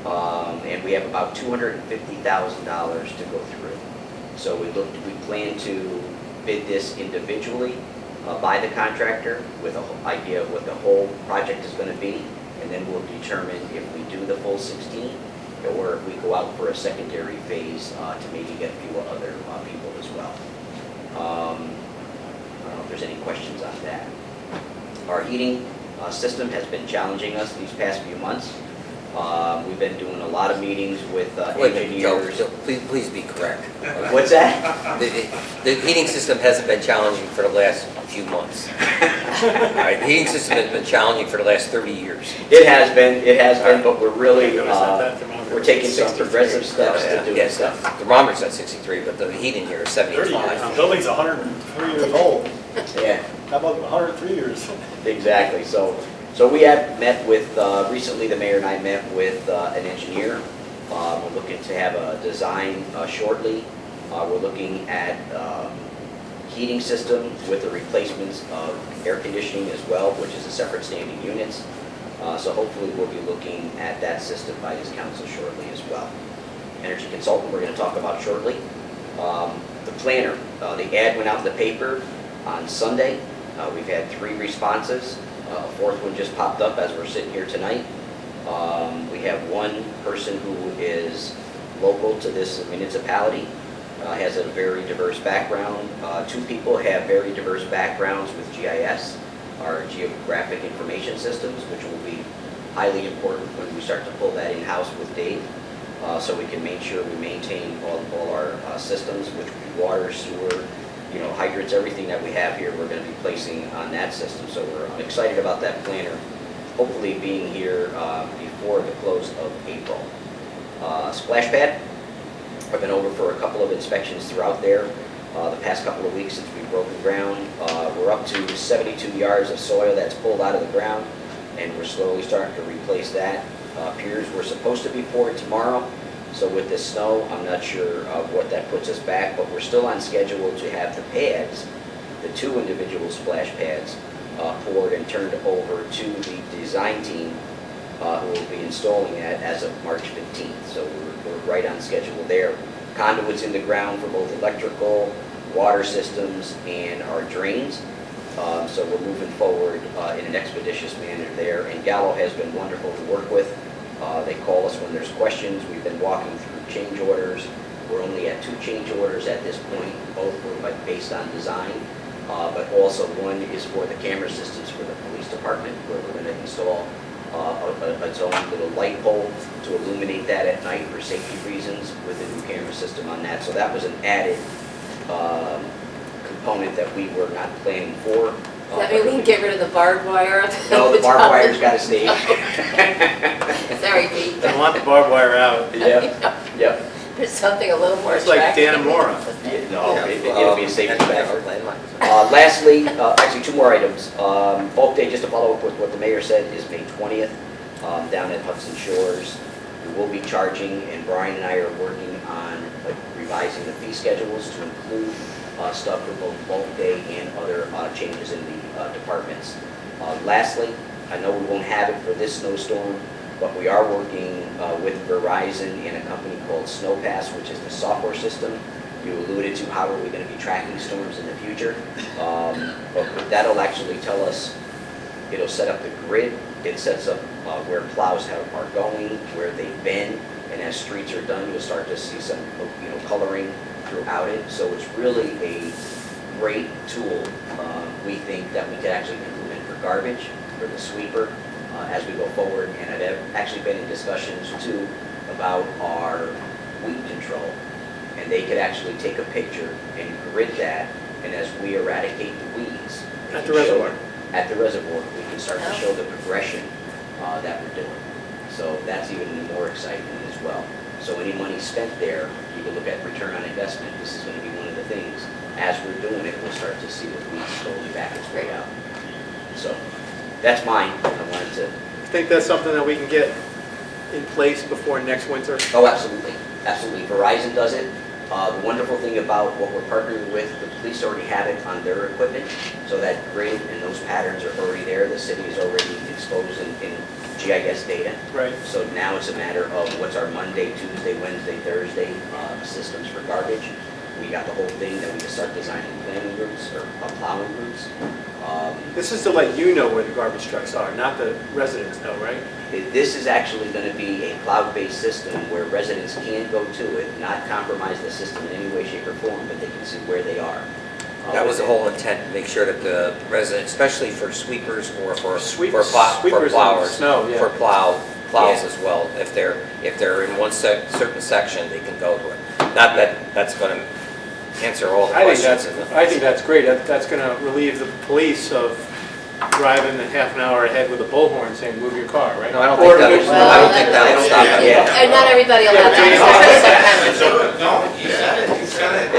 And we have about $250,000 to go through. So we plan to bid this individually by the contractor with an idea of what the whole project is going to be, and then we'll determine if we do the full 16 or if we go out for a secondary phase to maybe get a few other people as well. I don't know if there's any questions on that. Our heating system has been challenging us these past few months. We've been doing a lot of meetings with Wait a minute, Joe, engineers. Joe, please be correct. What's that? The heating system hasn't been challenging for the last few months. All right, the heating system has been challenging for the last 30 years. It has been, but we're really, Notice that thermometer. we're taking some progressive steps to do Yes, stuff. the thermometer's at 63, but the heating here is 30 years, the 75. building's 103 years old. Yeah, How about 103 years? exactly. So we have met with, recently the mayor and I met with an engineer. We're looking to have a design shortly. We're looking at heating system with the replacements of air conditioning as well, which is a separate standing units. So hopefully we'll be looking at that system by this council shortly as well. Energy consultant we're going to talk about shortly. The planner, the ad went out in the paper on Sunday. We've had 3 responses. A 4th one just popped up as we're sitting here tonight. We have one person who is local to this municipality, has a very diverse background. 2 people have very diverse backgrounds with GIS, our Geographic Information Systems, which will be highly important when we start to pull that in-house with Dave, so we can make sure we maintain all our systems, which would be water, sewer, hydrants, everything that we have here, we're going to be placing on that system. So I'm excited about that planner, hopefully being here before the close of April. Splash pad, I've been over for a couple of inspections throughout there the past couple of weeks since we've broken ground. We're up to 72 yards of soil that's pulled out of the ground, and we're slowly starting to replace that. Piers were supposed to be poured tomorrow. So with this snow, I'm not sure what that puts us back, but we're still on schedule to have the pads, the 2 individual splash pads, poured and turned over to the design team who will be installing that as of March 15th. So we're right on schedule there. Conduits in the ground for both electrical, water systems, and our drains. So we're moving forward in an expeditious manner there. And Gallo has been wonderful to work with. They call us when there's questions. We've been walking through change orders. We're only at 2 change orders at this point. Both were based on design, but also one is for the camera systems for the police department, where we're going to install its own little light pole to illuminate that at night for safety reasons with a new camera system on that. So that was an added component that we were not planning for. Does that mean we can get rid of the barbed wire? No, the barbed wire's got to stay. Sorry, Pete. Don't want the barbed wire out. Yep. There's something a little more It's like attractive. Danamora. No, it'll be a safety factor. Landmark. Lastly, actually 2 more items. Bulk day, just to follow up with what the mayor said, is May 20th down at Hudson Shores. We will be charging, and Brian and I are working on revising the fee schedules to include stuff for both bulk day and other changes in the departments. Lastly, I know we won't have it for this snowstorm, but we are working with Verizon and a company called SnowPass, which is the software system. You alluded to how are we going to be tracking storms in the future. But that'll actually tell us It'll set up the grid, it sets up where plows are going, where they've been, and as streets are done, you'll start to see some, coloring throughout it. So it's really a great tool, we think, that we could actually implement for garbage, for the sweeper, as we go forward. And I've actually been in discussions too about our weed control. And they could actually take a picture and grid that, and as we eradicate the weeds. we At can the show- reservoir. At the reservoir, we can start to Oh. show the progression that we're doing. So that's even more exciting as well. So any money spent there, you can look at return on investment. This is going to be one of the things. As we're doing it, we'll start to see the weeds slowly back its way out. So that's mine. I wanted to, I think that's something that we can get in place before next winter. oh, absolutely, absolutely. Verizon does it. The wonderful thing about what we're partnering with, the police already have it on their equipment, so that grid and those patterns are already there. The city is already exposed in GIS data. Right. So now it's a matter of what's our Monday, Tuesday, Wednesday, Thursday systems for garbage. We got the whole thing, then we can start designing planning routes or plowing routes. This is to let you know where the garbage trucks are, not the residents know, right? This is actually going to be a cloud-based system where residents can go to it, not compromise the system in any way, shape, or form, but they can see where they are. That was the whole intent, to make sure that the residents, especially for sweepers or for Sweepers for in plowers, snow, yeah. for plows Yeah. as well. If they're in one certain section, they can go to it. Not that that's going to answer all the questions. I think that's great. That's going to relieve the police of driving a half an hour ahead with a bullhorn saying, move your car, right? No, I don't Or think that'll, there's- I don't think that'll stop it. Yeah. And not everybody will have that. No, he said it, he said it.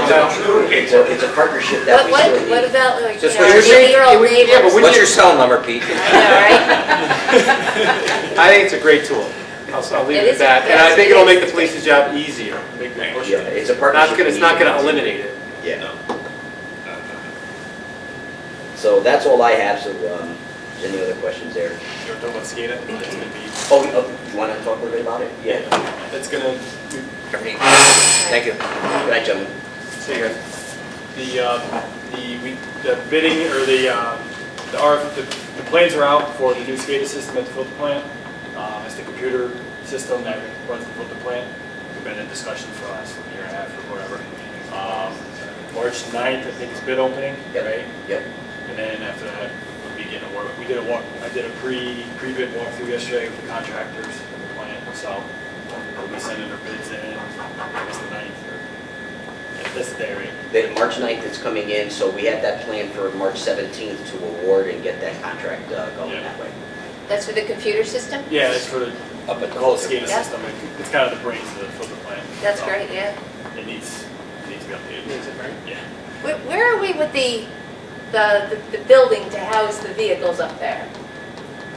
It's a partnership that we What still need. about, like, Just you know, what you're saying, 80-year-old yeah, but neighbors? when What's your cell number, Pete? I know, right? I think it's a great tool. I'll leave It it at is that. a- And I yes, think it it'll is. make the police's job easier. Make them push Yeah, it. it's a partnership. It's not going to eliminate it. Yeah. So that's all I have, so is any other questions there? You want to talk about SCADA? It's going to be, You want to talk a little bit about it? Yeah. it's going to, Thank you. Good night, gentlemen. See you guys. the bidding or the plans are out for the new SCADA system at the filter plant. It's the computer system that runs the filter plant. We've been in discussion for the last year and a half or whatever. March 9th, I think is bid opening, Yep. right? Yep. And then after that, we'll begin a work. I did a pre-bid walkthrough yesterday with the contractors at the plant, so we'll be sending their bids in, I guess the 9th or, yeah, that's the day, right? The March 9th is coming in, so we have that plan for March 17th to award and get that contract going Yeah. that way. That's for the computer system? Yeah, it's for the Up at the whole filter. SCADA Yeah. system. It's kind of the brains of the filter plant. That's So great, yeah. It needs to be updated. Needs it, right? Yeah. Where are we with the building to house the vehicles up there?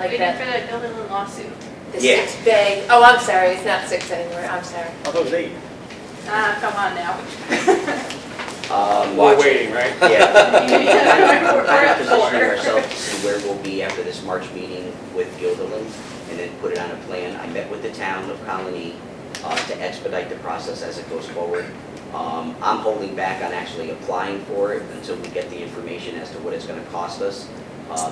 Like Waiting for that, the building lawsuit. the Yeah. 6 bay, oh, I'm sorry, it's not 6 anymore, I'm sorry. I thought it was 8. Come on now. We're waiting, right? Yeah. We're kind of We're at positioning 4. ourselves to see where we'll be after this March meeting with Gilderland, and then put it on a plan. I met with the town of Colony to expedite the process as it goes forward. I'm holding back on actually applying for it until we get the information as to what it's going to cost us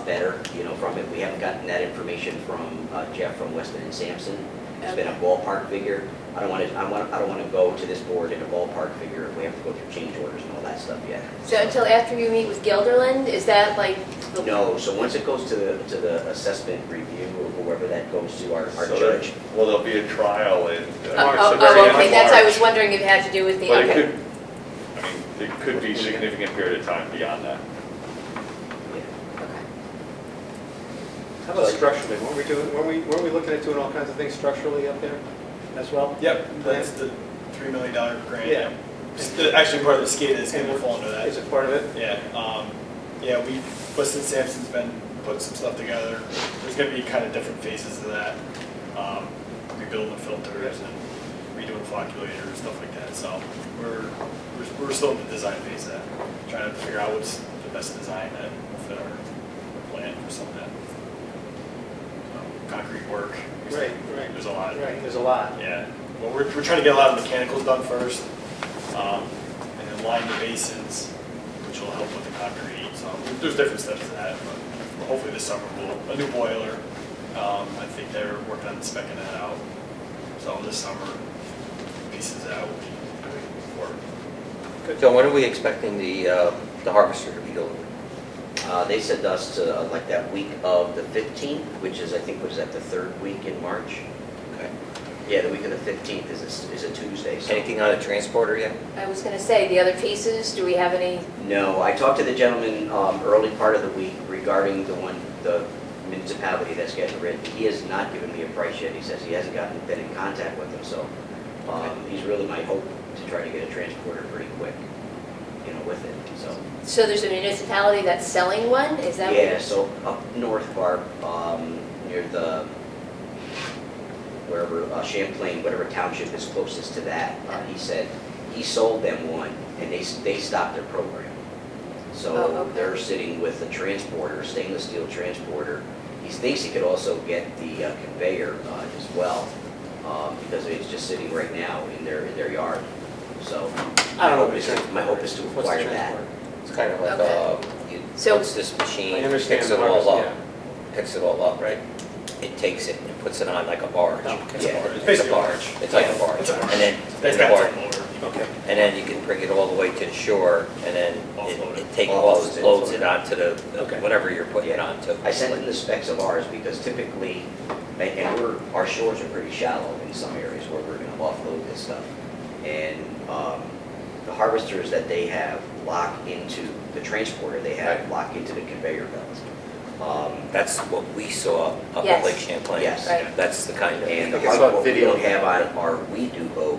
better, from it. We haven't gotten that information from Jeff from Weston and Sampson. It's been a ballpark figure. I don't want to go to this board in a ballpark figure if we have to go through change orders and all that stuff yet. So until after you meet with Gilderland, is that like? No, so once it goes to the assessment review, or whoever that goes to, our So judge. Well, there'll be a trial in March, Oh, the very end of okay, that's, I was March. wondering if it had to do with the, But it okay. could, it could be a significant period of time beyond that. How about structurally? Weren't we looking at doing all kinds of things structurally up there as well? Yep, that's the $3 million grant. Yeah. Actually, part of the SCADA is going to fall under that. Is it part of it? Yeah, Weston Sampson's been putting some stuff together. There's gonna be kind of different phases of that. Rebuilding the filters and redoing flocculators, stuff like that. So we're still in the design phase of that. Trying to figure out what's the best design that will fit our plan for some of that. Concrete work. Right. There's a lot. Right, there's a lot. Yeah, well, we're trying to get a lot of mechanicals done first, and then line the basins, which will help with the concrete, so there's different steps to that, but hopefully this summer, a new boiler. I think they're working on speccing that out. So this summer, pieces of that will be work. Joe, when are we expecting the harvester to be delivered? They said to us to, like that week of the 15th, which is, I think, was that the third week in March? Okay. Yeah, the week of the 15th is a Tuesday. So. Anything on a transporter yet? I was gonna say, the other pieces, do we have any? No, I talked to the gentleman early part of the week regarding the municipality that's getting rid. He has not given me a price yet. He says he hasn't been in contact with them, so he's really my hope to try to get a transporter pretty quick, with it. So there's a municipality that's selling one, is that? Yeah, so up north, Barb, near the, wherever, Champlain, whatever township is closest to that, he said he sold them one and they stopped their program. So Oh, okay. they're sitting with a transporter, stainless steel transporter. He thinks he could also get the conveyor as well, because it's just sitting right now in their yard. So I don't know my hope is to What's the acquire that. transport? It's kind of like, Okay. you, So- once this machine I understand picks it the all harvest, up, picks it all up, right? It takes it and puts it on like a barge. Oh, It's Yeah. a barge. It's a Basically barge. It's like a barge. It's a barge. And then, That's the got barge, its own motor. Okay. and then you can bring it all the way to the shore, and then Offload it. loads it onto the, Okay. whatever you're putting it Yeah. onto. I sent in the specs of ours because typically, and our shores are pretty shallow in some areas where we're gonna offload this stuff. And the harvesters that they have lock into the transporter, they have lock into the conveyor belt. That's what we saw up Yes. at Lake Champlain. Yes. Right. That's the kind of. And the I saw a what we video don't of that. have on our We Do boat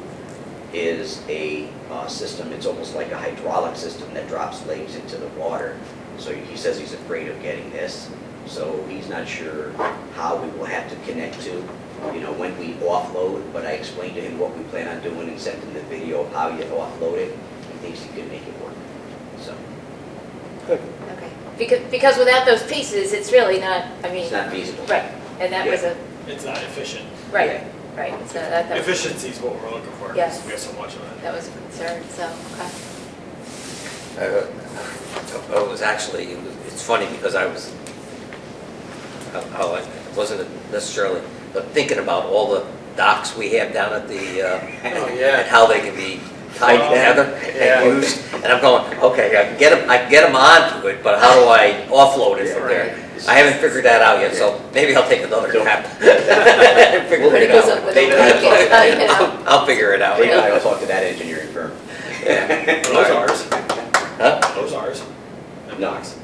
is a system, it's almost like a hydraulic system that drops legs into the water. So he says he's afraid of getting this, so he's not sure how we will have to connect to, when we offload, but I explained to him what we plan on doing and sent him the video of how you offload it. He thinks he could make it work, so Okay, because without those pieces, it's really not, I mean, it's not feasible. right, and that was a, It's not efficient. right, right, so that was, Efficiency is what we're looking for. 'cause Yes. We have so much of it. that was a concern, so, okay. It was actually, it's funny because I wasn't necessarily, but thinking about all the docks we have down at the, Oh, yeah. and how they can be tied Oh, together yeah. and used. And I'm going, okay, I can get them onto it, but how do I offload it from there? I haven't figured that out yet, so maybe I'll take another nap. Figure When it it goes out. up with They- the blanket, I'll figure it out. Dave and I will talk to that engineering firm. Yeah. Those ours. Huh? Those ours. Them No. docks.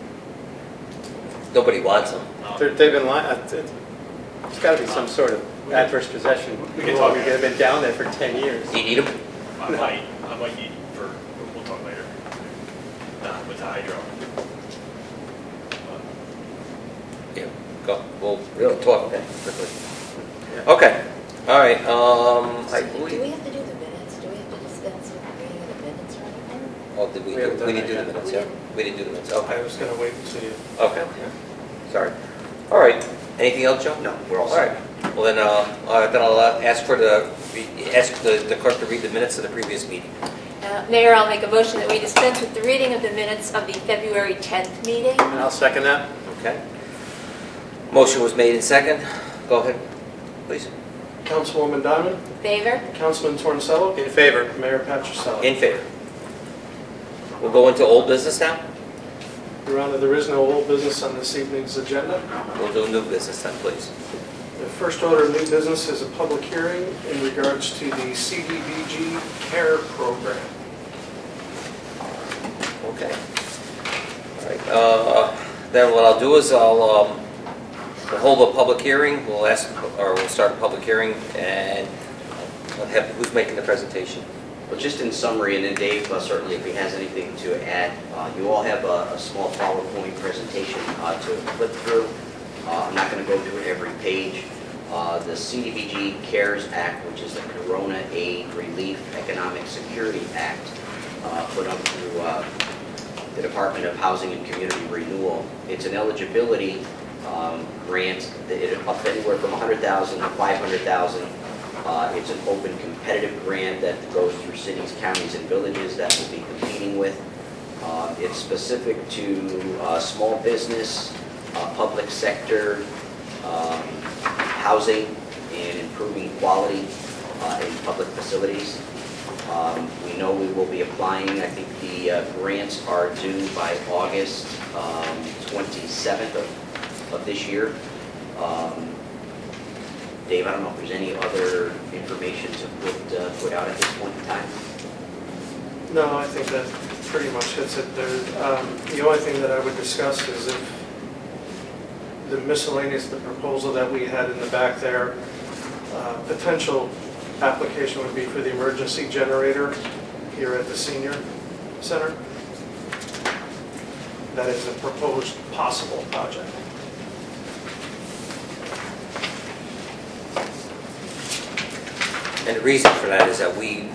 Nobody wants them. They've been it's got to be some sort of adverse possession. We can talk. They've been down there for 10 years. Do you need them? I might need for, we'll talk later. With the hydro. Yeah, go, we Really? can talk quickly. Okay, all right, I Do believe, we have to do the minutes? Do we have to dispense with reading of the minutes or anything? oh, did we, We haven't done we didn't do that the yet. minutes, yeah? We didn't do the minutes, okay, was going to wait and see if... okay, sorry. All right, anything else, Joe? No, we're all All right, set. well then I'll ask the clerk to read the minutes of the previous meeting. Mayor, I'll make a motion that we dispense with the reading of the minutes of the February 10th meeting. And I'll second that. Okay. Motion was made in second, go ahead, please. Councilwoman Diamond, Favor? Councilman Torncello, In favor. Mayor Patrichello. In favor. We'll go into old business now, Your Honor, there is no old business on this evening's agenda. we'll do new business then, please. The first order of new business is a public hearing in regards to the CDBG CARE program. Okay. All right, then what I'll do is we'll hold a public hearing, we'll start a public hearing, and who's making the presentation? Well, just in summary, and then Dave, certainly if he has anything to add, you all have a small PowerPoint presentation to flip through. I'm not going to go through every page. The CDBG CARES Act, which is the Corona Aid Relief Economic Security Act, put up through the Department of Housing and Community Renewal. It's an eligibility grant, up anywhere from $100,000 to $500,000. It's an open competitive grant that goes through cities, counties, and villages that we'll be competing with. It's specific to small business, public sector housing and improving quality in public facilities. We know we will be applying. I think the grants are due by August 27th of this year. Dave, I don't know if there's any other information to put out at this point in time. No, I think that pretty much hits it there. The only thing that I would discuss is if the miscellaneous, the proposal that we had in the back there, potential application would be for the emergency generator here at the senior center. That is a proposed possible project. And the reason for that is that we,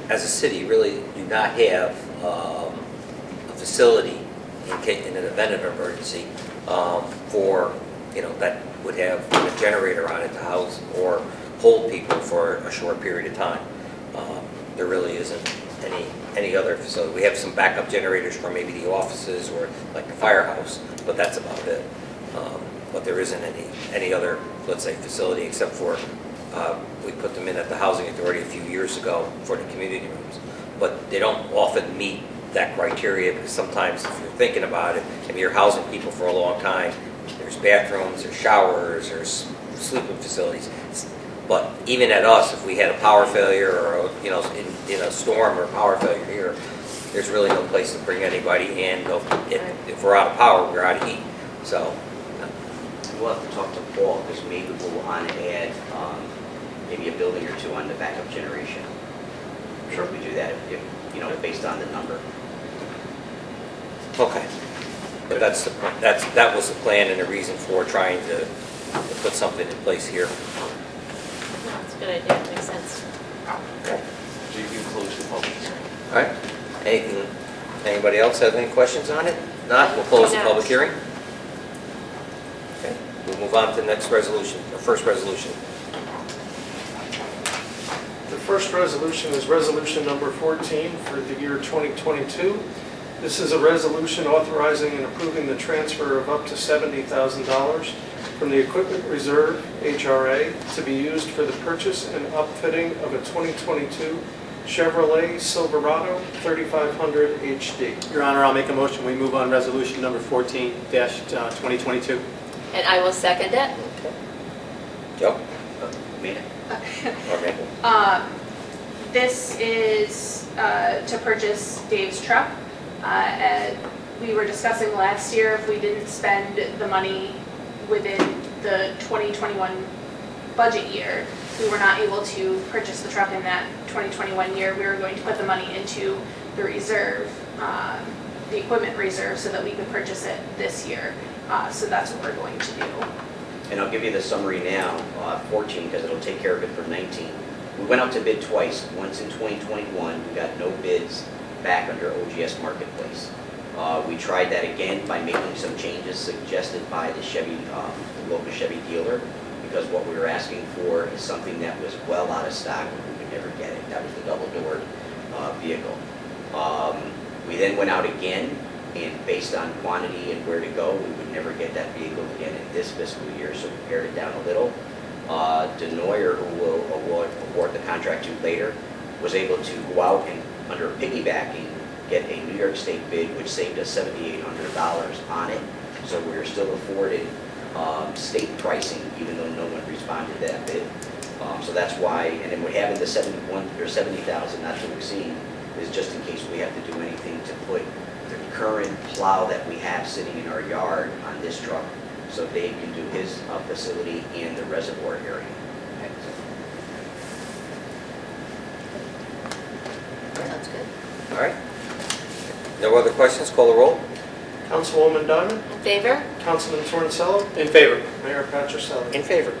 as a city, really do not have a facility in an event of emergency for, that would have a generator on it to house or hold people for a short period of time. There really isn't any other facility. We have some backup generators for maybe the offices or like the firehouse, but that's about it. But there isn't any other, let's say, facility except for we put them in at the Housing Authority a few years ago for the community rooms. But they don't often meet that criteria because sometimes if you're thinking about it, if you're housing people for a long time, there's bathrooms, there's showers, there's sleeping facilities. But even at us, if we had a power failure or, in a storm or power failure here, there's really no place to bring anybody and if we're out of power, we're out of heat. So We'll have to talk to Paul because maybe we'll want to add maybe a building or two on the backup generation. Sure. We do that if based on the number. okay. But that was the plan and the reason for trying to put something in place here. That's a good idea, makes sense. Okay. So you can close the public hearing. All right. Anybody else have any questions on it? Not, we'll close the public hearing. Okay. We'll move on to the next resolution, the first resolution. The first resolution is resolution number 14 for the year 2022. This is a resolution authorizing and approving the transfer of up to $70,000 from the Equipment Reserve, HRA, to be used for the purchase and upfitting of a 2022 Chevrolet Silverado 3500 HD. Your Honor, I'll make a motion. We move on resolution number 14-2022. And I will second it. Joe? Mina? Okay. This is to purchase Dave's truck. And we were discussing last year if we didn't spend the money within the 2021 budget year, we were not able to purchase the truck in that 2021 year. We were going to put the money into the reserve, the equipment reserve, so that we could purchase it this year. So that's what we're going to do. And I'll give you the summary now, 14, because it'll take care of it for 19. We went out to bid twice, once in 2021, we got no bids back under OGS Marketplace. We tried that again by making some changes suggested by the the local Chevy dealer, because what we were asking for is something that was well out of stock and we could never get it. That was the double-doored vehicle. We then went out again, and based on quantity and where to go, we would never get that vehicle again in this fiscal year, so we pared it down a little. Denoyer, who will award the contract to later, was able to go out and, under piggybacking, get a New York State bid, which saved us $7,800 on it. So we were still afforded state pricing, even though no one responded to that bid. So that's why, and then we're having the 70,000 not to exceed, is just in case we have to do anything to put the current plow that we have sitting in our yard on this truck, so Dave can do his facility and the reservoir area. Sounds good. All right. No other questions? Call the roll. Councilwoman Diamond, In favor? Councilman Torricello, In favor. Mayor Patricelli. In favor.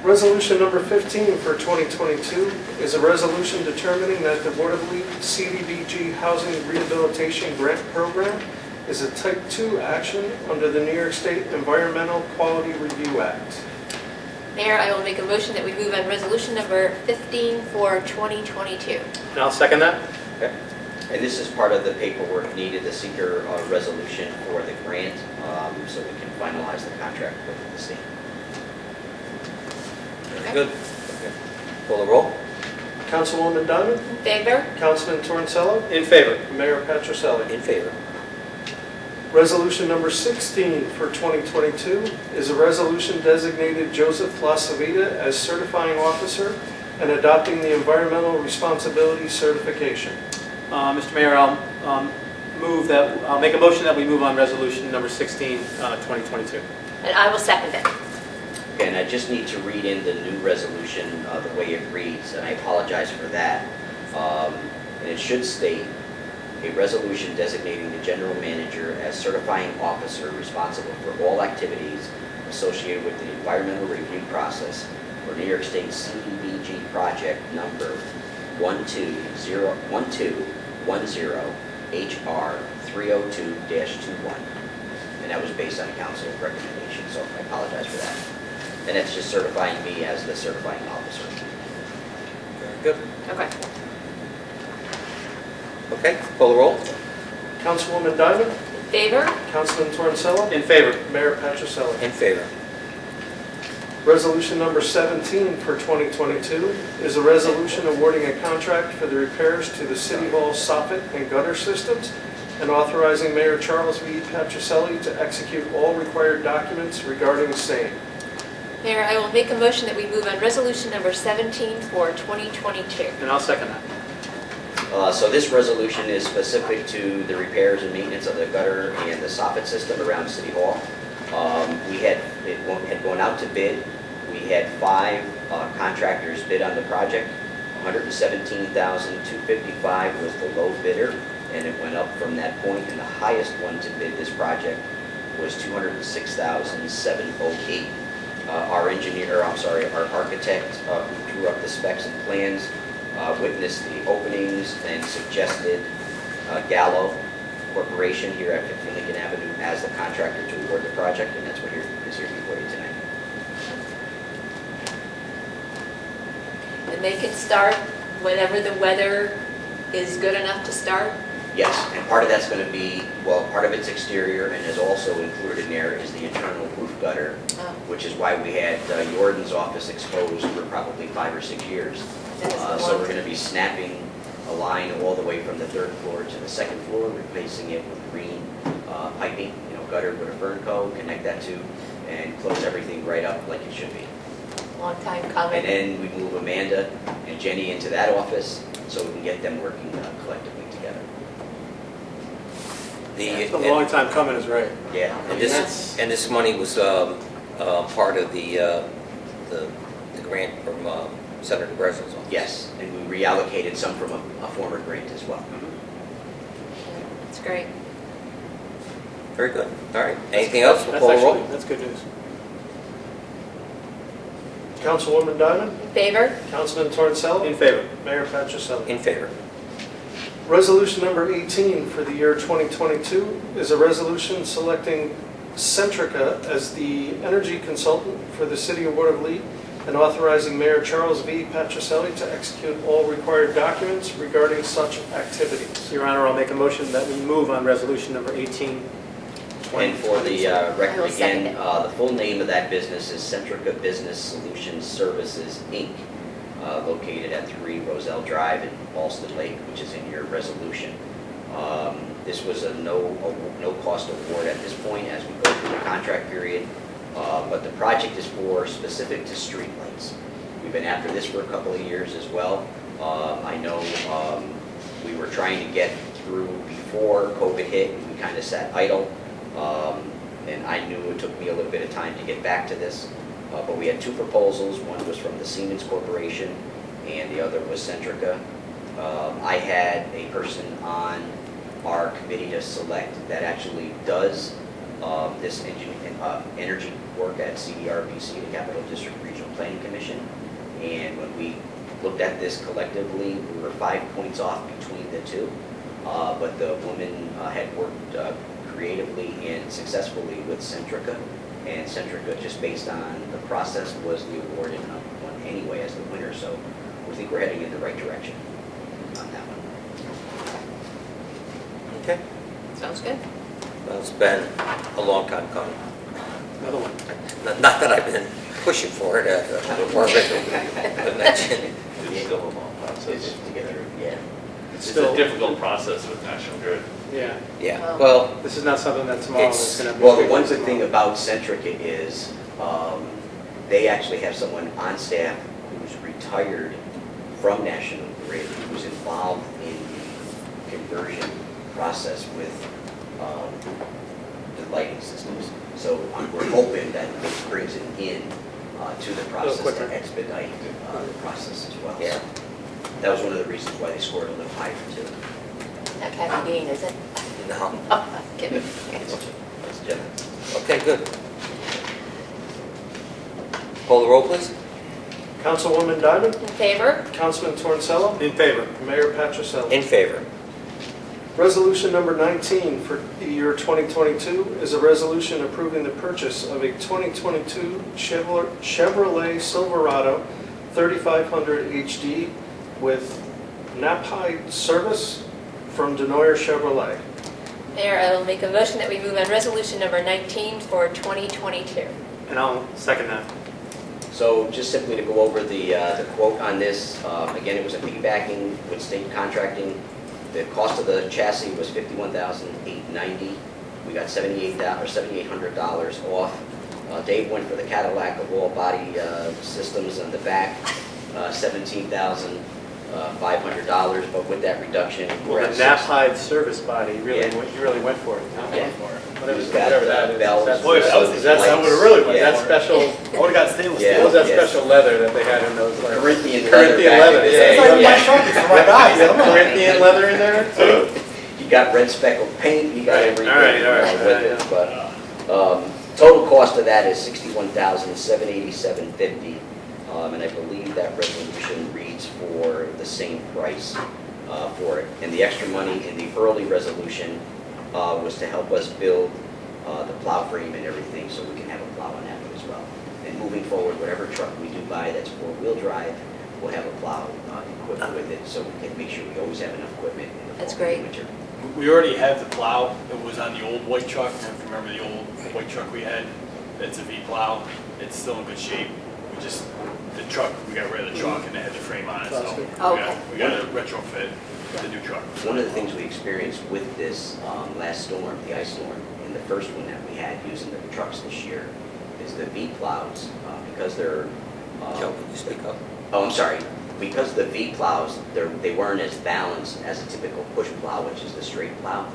Resolution number 15 for 2022 is a resolution determining that the Watervliet CDBG Housing Rehabilitation Grant Program is a Type 2 action under the New York State Environmental Quality Review Act. Mayor, I will make a motion that we move on resolution number 15 for 2022. And I'll second that. Okay. And this is part of the paperwork needed, the seeker resolution for the grant, so we finalize the contract with the state. Very good. Call the roll? Councilwoman Diamond, In favor? Councilman Torncello, In favor. Mayor Patricelli. In favor. Resolution number 16 for 2022 is a resolution designated Joseph Lasavita as certifying officer and adopting the environmental responsibility certification. Mr. Mayor, I'll make a motion that we move on resolution number 16, 2022. And I will second it. And I just need to read in the new resolution the way it reads, and I apologize for that. And it should state, a resolution designating the general manager as certifying officer responsible for all activities associated with the environmental review process for New York State CDBG project number 1210 HR 302-21. And that was based on council recommendation, so I apologize for that. And that's just certifying me as the certifying officer. Very good. Okay. Okay, call the roll? Councilwoman Diamond, In favor? Councilman Torncello, In favor. Mayor Patricelli. In favor. Resolution number 17 for 2022 is a resolution awarding a contract for the repairs to the City Hall soffit and gutter systems and authorizing Mayor Charles V. Patricelli to execute all required documents regarding same. Mayor, I will make a motion that we move on resolution number 17 for 2022. And I'll second that. So this resolution is specific to the repairs and maintenance of the gutter and the soffit system around City Hall. It had gone out to bid. We had 5 contractors bid on the project. $117,255 was the low bidder, and it went up from that point. And the highest one to bid this project was $206,708. Our architect who drew up the specs and plans witnessed the openings and suggested Gallo Corporation here at 50 Lincoln Avenue as the contractor to award the project, and that's what is here before you tonight. And they can start whenever the weather is good enough to start? Yes, and part of that's going to be, well, part of it's exterior, and is also included in there is the internal roof gutter, Oh. which is why we had Jordan's office exposed for probably 5 or 6 years. That is the So one. we're going to be snapping a line all the way from the 3rd floor to the 2nd floor, replacing it with green piping, gutter with a fern coat, connect that to, and close everything right up like it should be. Long time And coming. then we move Amanda and Jenny into that office so we can get them working collectively together. It's a long time coming is right. Yeah. And this money was part of the grant from Senator Breslau's office. Yes, and we reallocated some from a former grant as well. That's great. Very good. All right. Anything else? We'll That's call the roll. actually, that's good news. Councilwoman Diamond, In favor? Councilman Torncello, In favor. Mayor Patricelli. In favor. Resolution number 18 for the year 2022 is a resolution selecting Centrica as the energy consultant for the City of Watervliet and authorizing Mayor Charles V. Patricelli to execute all required documents regarding such activities. Your Honor, I'll make a motion that we move on resolution number 18. And for the I record will second again, the full name of that business is Centrica Business Solutions Services, Inc., located at 3 Roselle Drive in Ballston Lake, which is in your resolution. This was a no-cost award at this point as we go through the contract period, but the project is specific to streetlights. We've been after this for a couple of years as well. I know we were trying to get through before COVID hit, and we kind of sat idle. And I knew it took me a little bit of time to get back to this, but we had 2 proposals. One was from the Siemens Corporation, and the other was Centrica. I had a person on our committee to select that actually does this energy work at CDRPC, the Capital District Regional Planning Commission. And when we looked at this collectively, we were 5 points off between the 2. But the woman had worked creatively and successfully with Centrica, and Centrica, just based on the process, was the awarded one anyway as the winner. So we think we're heading in the right direction on that one. Okay. Sounds good. Well, it's been a long time coming. Another one. Not that I've been pushing for it, Margaret mentioned. It's still a long process. Together, yeah. It's a difficult process with National Grid. Yeah, Yeah, well, this is not something that tomorrow is It's- going to be. Well, the one good thing about Centric is, they actually have someone on staff who's retired from National Grid, who's involved in the conversion process with the lighting systems. So we're hoping that this brings it in to the process quicker. to expedite the process as well. yeah. That was one of the reasons why they scored a little higher too. Not Kathy Dean, is it? No. Kidding. That's generous. Okay, good. Call the roll, please. Councilwoman Diamond, In favor? Councilman Torncello, In favor. Mayor Patricelli. In favor. Resolution number 19 for the year 2022 is a resolution approving the purchase of a 2022 Chevrolet Silverado 3500 HD with NAPHI service from Denoyer Chevrolet. Mayor, I will make a motion that we move on resolution number 19 for 2022. And I'll second that. So just simply to go over the quote on this, again, it was a piggybacking with state contracting. The cost of the chassis was $51,890. We got $7,800 off. Dave went for the Cadillac of all body systems on the back, $17,500, but with that reduction, we're Well, at the NAPHI service body, you really Yeah. went for it. Huh? Yeah. Whatever He's got, whatever that is. bells. That's- Boy, that was- that's- I would've really went Was that for it. special, I would've got stainless Yeah. what was that yes. special leather that they had in those? like- Corinthian leather. Corinthian back in leather, the yeah. day, It's like my truck, it's for my guys, You got come on. Corinthian leather in there? You got red speckled paint, you got Right, everything all right, with it, but, total cost of that is $61,787.50. And I believe that resolution reads for the same price, for it. And the extra money in the early resolution, was to help us build, the plow frame and everything, so we can have a plow on that one as well. And moving forward, whatever truck we do buy that's four-wheel drive, we'll have a plow, equipped with it, so we can make sure we always have enough equipment in the That's fall and great. winter. We already have the plow that was on the old white truck. If you remember the old white truck we had? It's a V plow. It's still in good shape. We just, the truck, we got rid of the truck and it had the frame on it, so we Okay. got to retrofit the new truck. One of the things we experienced with this last storm, the ice storm, and the first one that we had using the trucks this year, is the V plows, because they're... Joe, can you speak up? Oh, I'm sorry. Because the V plows, they weren't as balanced as a typical push plow, which is the straight plow.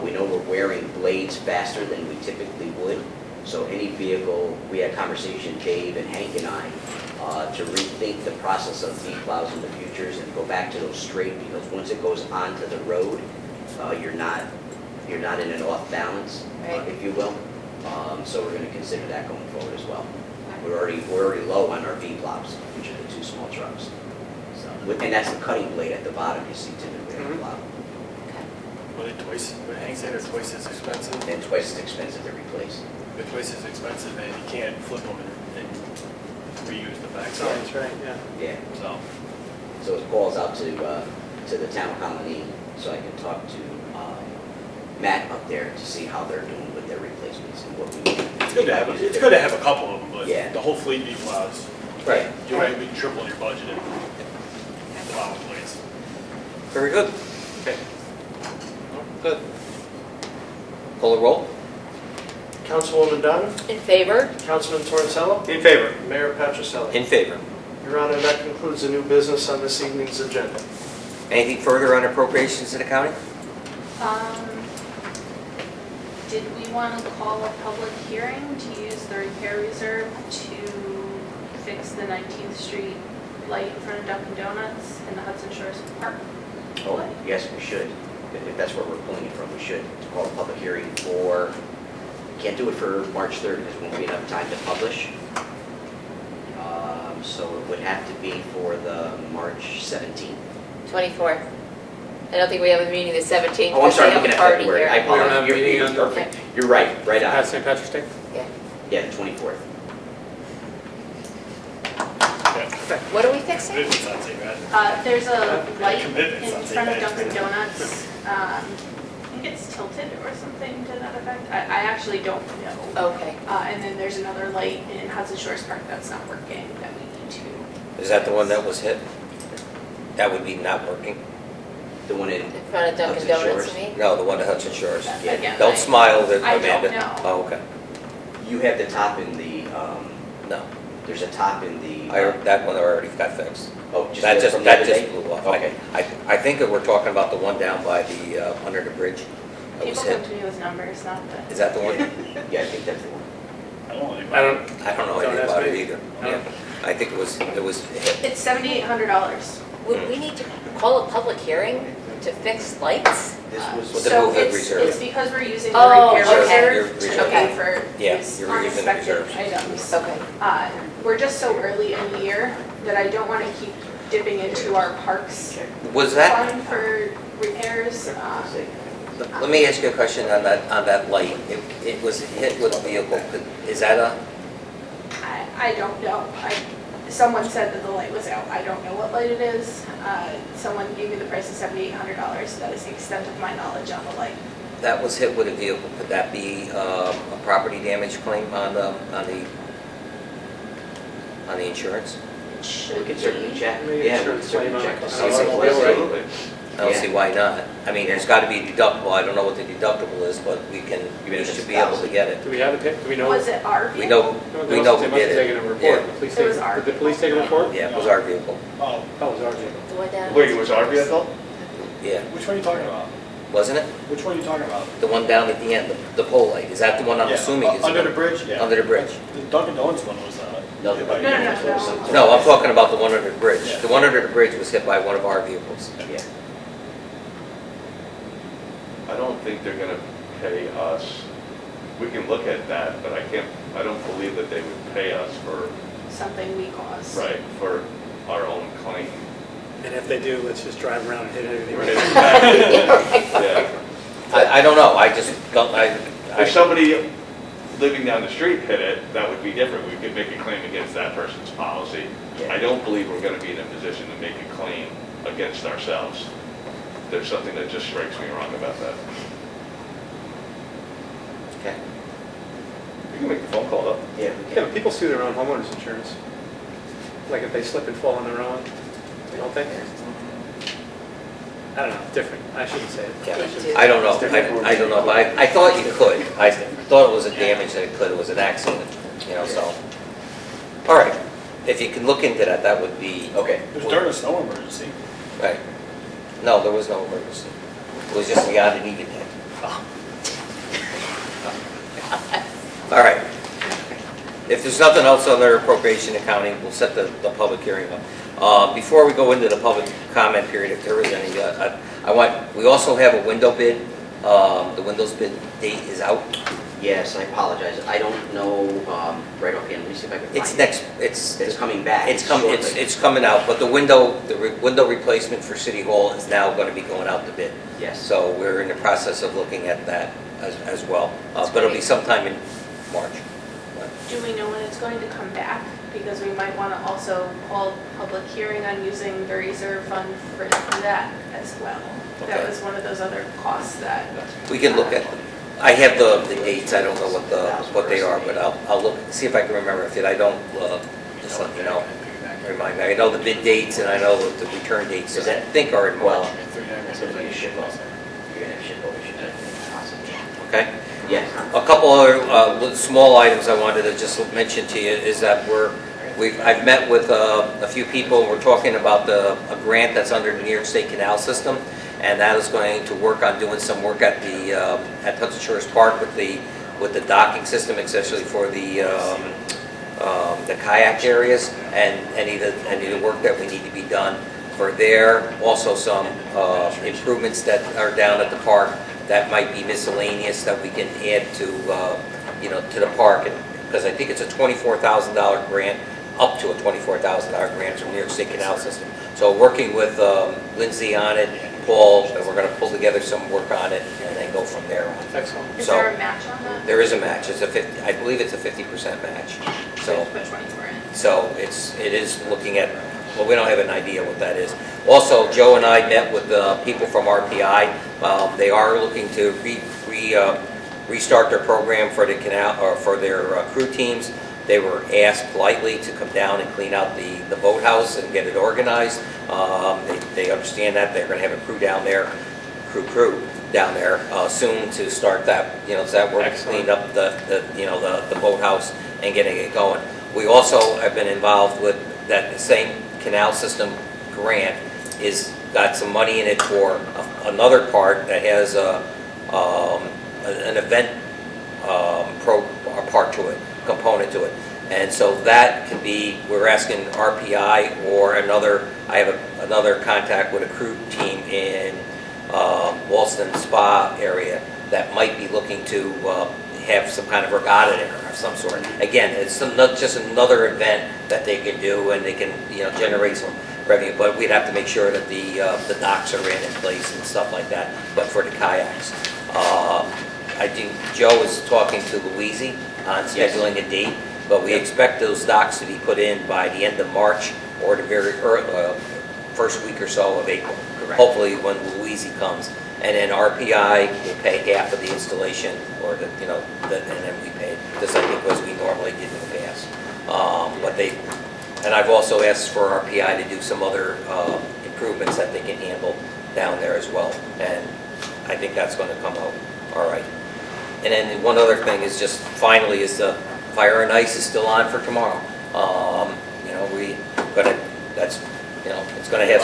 We know we're wearing blades faster than we typically would. So any vehicle, we had conversation, Dave and Hank and I, to rethink the process of V plows in the futures and go back to those straight, because once it goes onto the road, you're not in an off balance, Right. if you will. So we're going to consider that going forward as well. We're already low on our V plows, which are the two small trucks. So, and that's the cutting blade at the bottom you see typically on the plow, Well, they're twice, what Hank said, they're twice as expensive. and twice as expensive to replace. They're twice as expensive and you can't flip them and reuse the Oh, backside. that's right, yeah. Yeah. So, So it calls out to the town colony, so I can talk to Matt up there to see how they're doing with their replacements and what we need. it's good to have, it's good to have a couple of them, but Yeah. the whole fleet V plows, Right. you're right, we can triple your budget in plow blades. Very good. Okay. Good. Call the roll. Councilwoman Diamond, In favor? Councilman Torncello, In favor. Mayor Patricelli. In favor. Your Honor, that concludes the new business on this evening's agenda. Anything further on appropriations to the county? Did we want to call a public hearing to use the repair reserve to fix the 19th Street light in front of Dunkin' Donuts in the Hudson Shores Park? Oh, yes, we should. If that's where we're pulling it from, we should call a public hearing for, can't do it for March 3rd because we won't be enough time to publish. So it would have to be for the March 17th. 24th. I don't think we have a meeting the 17th. Oh, I'm sorry, because I'm we looking have a at party February. I here. We don't have a apologize. meeting You're on- perfect. You're right At on. St. Patrick's Day? Yeah. Yeah, the 24th. What are we fixing? Commitments, I'd say, right? There's a light Commitments, in I'll take front of that. Dunkin' Donuts. think it's tilted or something to that effect. I actually don't know. Okay. And then there's another light in Hudson Shores Park that's not working that we need to. Is that the one that was hit? That would be not working? The one in, In front of Dunkin' Hudson Donuts, Shores? you mean? No, the one at Hudson Shores. Again, Don't smile, that I don't Amanda. know. Oh, okay. you have the top in the, No, there's a top in the. that one already got fixed. Oh, just That the- just, from the that other just day? blew off. Okay. I think that we're talking about the one down by the, under the bridge that was People hit. come to me with numbers, not the. Is that the one? Yeah, I think that's the one. I don't know. I don't, I don't know Don't anything ask about it me. either. I don't- Yeah. I think it was hit. It's $7,800. Would we need to call a public hearing to fix lights? This was. With the So movement it's, reserve. it's because we're using the Oh, repair okay. Your reserve reserve. to Okay. pay for Yeah, these you're using the unexpected reserves. items. Okay. We're just so early in the year that I don't want to keep dipping into our parks Was that, fund for repairs. let me ask you a question on that light. It was hit with a vehicle. Is that a, I don't know. Someone said that the light was out. I don't know what light it is. Someone gave me the price of $7,800. That is the extent of my knowledge on the light. that was hit with a vehicle? Could that be a property damage claim on the insurance? It should We can certainly be. check. Maybe Yeah, we insurance can certainly claim on check. it. to see if I don't it's know. listed. I don't see why not. I mean, there's got to be a deductible. I don't know what the deductible is, but we Even if should it's be able to 1,000. get it. do we have it, do we know? Was it our We vehicle? know, No, we they know must who have did taken it. a report. Yeah. The police It was take- our Did the police take a vehicle. report? Yeah, it was our vehicle. Oh, Oh, it was our vehicle. The one down? Wait, it was our vehicle? Yeah, which one are you talking about? wasn't it? Which one are you talking about? The one down at the end, the pole light. Is that the one I'm Yeah, assuming is? Under the bridge, yeah. Under the bridge. The Dunkin' Donuts one was, No, hit by No, no, a no, vehicle. no. No, I'm talking about the one under the bridge. Yeah. The one under the bridge was hit by one of our vehicles. Yeah. I don't think they're gonna pay us. We can look at that, but I don't believe that they would pay us for, Something we caused. for our own claim. And if they do, let's just drive around and hit everything. Yeah. I don't know, I just don't, If somebody living down the street hit it, that would be different. We could make a claim against that person's policy. I don't believe we're gonna be in a position to make a claim against ourselves. There's something that just strikes me wrong about that. Okay. You can make the phone call though. Yeah, we Yeah, can. but people sue their own homeowners insurance. Like if they slip and fall on their own, don't they? I don't know, different. I shouldn't say it. Yeah. I shouldn't- I don't know, It's different. I don't know, but I thought you could. I thought it was a damage that it could, it was an accident, you know, so. All right, if you can look into that, that would be, Okay. It was during a snow emergency. right. No, there was no emergency. It was just the odd and even hit. All right. If there's nothing else under appropriation accounting, we'll set the public hearing up. Before we go into the public comment period, if there is any, we also have a window bid. The windows bid date is out. Yes, I apologize. I don't know, right offhand, let me see if I can find it. It's next, It's coming back. it's shortly. coming out, but the window replacement for City Hall is now going to be going out to bid. Yes. So we're in the process of looking at that as well. But it'll be sometime in March. Do we know when it's going to come back? Because we might want to also hold public hearing on using the reserve fund for that as well. That Okay. was one of those other costs that. We can look at, I have the dates, I don't know what they are, but I'll look, see if I can remember. If I don't, just let me know. Remind me, I know the bid dates and I know what the return dates, I think are in Well, March, that's going to be a ship up. You're going to have ship over, possibly. okay? Yes. A couple other small items I wanted to just mention to you is that I've met with a few people, and we're talking about a grant that's under the New York State Canal System, and that is going to work on doing some work at Hudson Shores Park with the docking system, especially for the kayak areas, and any of the work that we need to be done for there. Also some improvements that are down at the park that might be miscellaneous that we can add to the park, because I think it's a $24,000 grant, up to a $24,000 grant from New York State Canal System. So working with Lindsay on it, Paul, and we're going to pull together some work on it and then go from there on. Excellent. Is So- there a match on that? There is a match. I believe it's a 50% match. So. Which one's we're in? So it is looking at well, we don't have an idea what that is. Also, Joe and I met with the people from RPI. They are looking to restart their program for the canal, or for their crew teams. They were asked politely to come down and clean out the boathouse and get it organized. They understand that. They're going to have a crew down there, crew down there soon to start that, so that we're cleaning up the boathouse and getting it going. We also have been involved with that same canal system grant is got some money in it for another part that has an event part to it, component to it. And so that can be, we're asking RPI or I have another contact with a crew team in Walston Spa area that might be looking to have some kind of regatta there of some sort. Again, it's just another event that they can do, and they can generate some revenue. But we'd have to make sure that the docks are in place and stuff like that. But for the kayaks, I think Joe is talking to Louise on scheduling a date. But we expect those docks to be put in by the end of March or the very first week or so of April. Correct. Hopefully when Louise comes. And then RPI will pay half of the installation, or and then we pay, just I think as we normally did in the past. And I've also asked for RPI to do some other improvements that they can handle down there as well. And I think that's going to come out all right. And then one other thing is just finally is the Fire and Ice is still on for tomorrow. That's it's going to have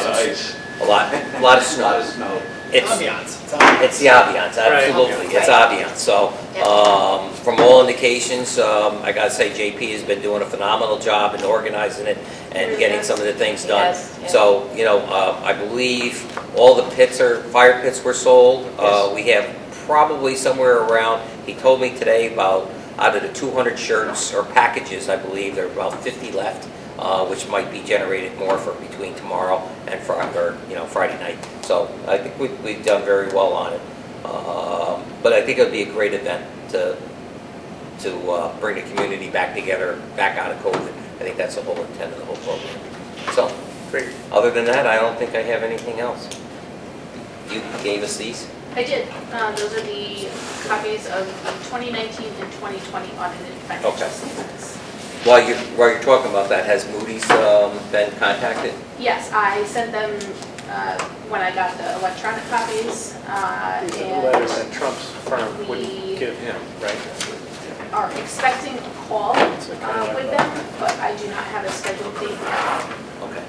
a lot of snow. A lot of snow. It's Ambiance. it's the ambiance, absolutely. Right. It's ambiance. So, from all indications, I gotta say JP has been doing a phenomenal job in organizing it and getting some of the things done. Yes, yeah. So, I believe all the fire pits were sold. Yes. We have probably somewhere around, he told me today about, out of the 200 shirts or packages, I believe, there are about 50 left. Which might be generated more for between tomorrow and Friday night. So I think we've done very well on it. But I think it would be a great event to bring the community back together, back out of COVID. I think that's the whole intent of the whole program. So, Great. other than that, I don't think I have anything else. You gave us these? I did. Those are the copies of the 2019 and 2020 audited financial Okay. statements. While you're talking about that, has Moody's been contacted? Yes, I sent them when I got the electronic copies, These are the letters that and Trump's firm wouldn't we- give him, right? are expecting a call with them, but I do not have a scheduled date yet. Okay.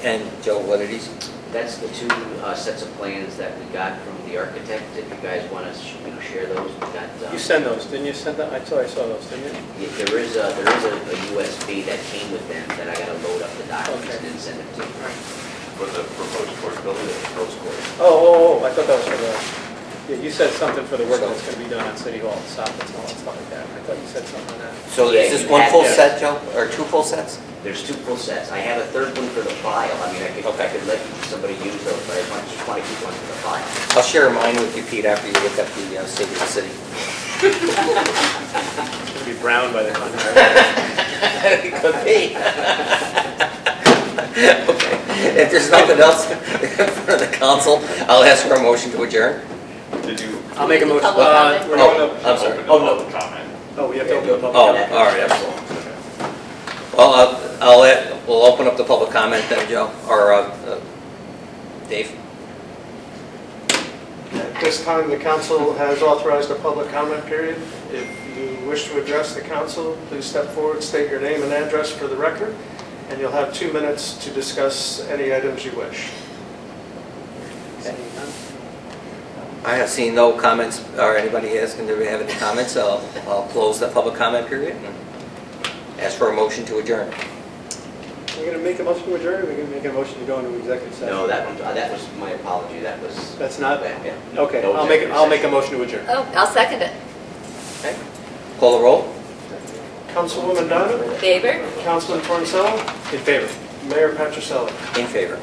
And Joe, what are these? That's the two sets of plans that we got from the architect. If you guys want to share those, we got. You send those, didn't you send that? I saw those, didn't you? There is a USB that came with them that I got to load up the documents and then send it to you. For the proposed court building, the proposed court. Oh, I thought that was for the, you said something for the work that's going to be done at City Hall, soffits and all that stuff like that. I thought you said something on that. So Yeah, is this you one had full to- set, Joe, or two full sets? There's two full sets. I have a third one for the file. I mean, I could let somebody use those, but I just want to keep one for the file. I'll share mine with you, Pete, after you look at the state of the city. It's going to be brown by the time. It could be. Okay, if there's nothing else for the council, I'll ask for a motion to adjourn. Did you I'll make a motion. Public comment. We're Oh, going to, I'm sorry. open the public comment? we have to open the public. Oh, comment. all right, absolutely. Well, we'll open up the public comment then, Joe, or Dave. At this time, the council has authorized a public comment period. If you wish to address the council, please step forward, state your name and address for the record, and you'll have 2 minutes to discuss any items you wish. I have seen no comments, or anybody asking, do we have any comments? So I'll close the public comment period and ask for a motion to adjourn. We're going to make a motion to adjourn, or we're going to make a motion to go into executive session? No, that was my apology. That was. That's not? Yeah. Okay, No I'll make executive a motion to adjourn. Oh, I'll second it. Okay. Call the roll. Councilwoman Donovan, Favor? Councilman Torncello, In favor? Mayor Patricelli. In favor.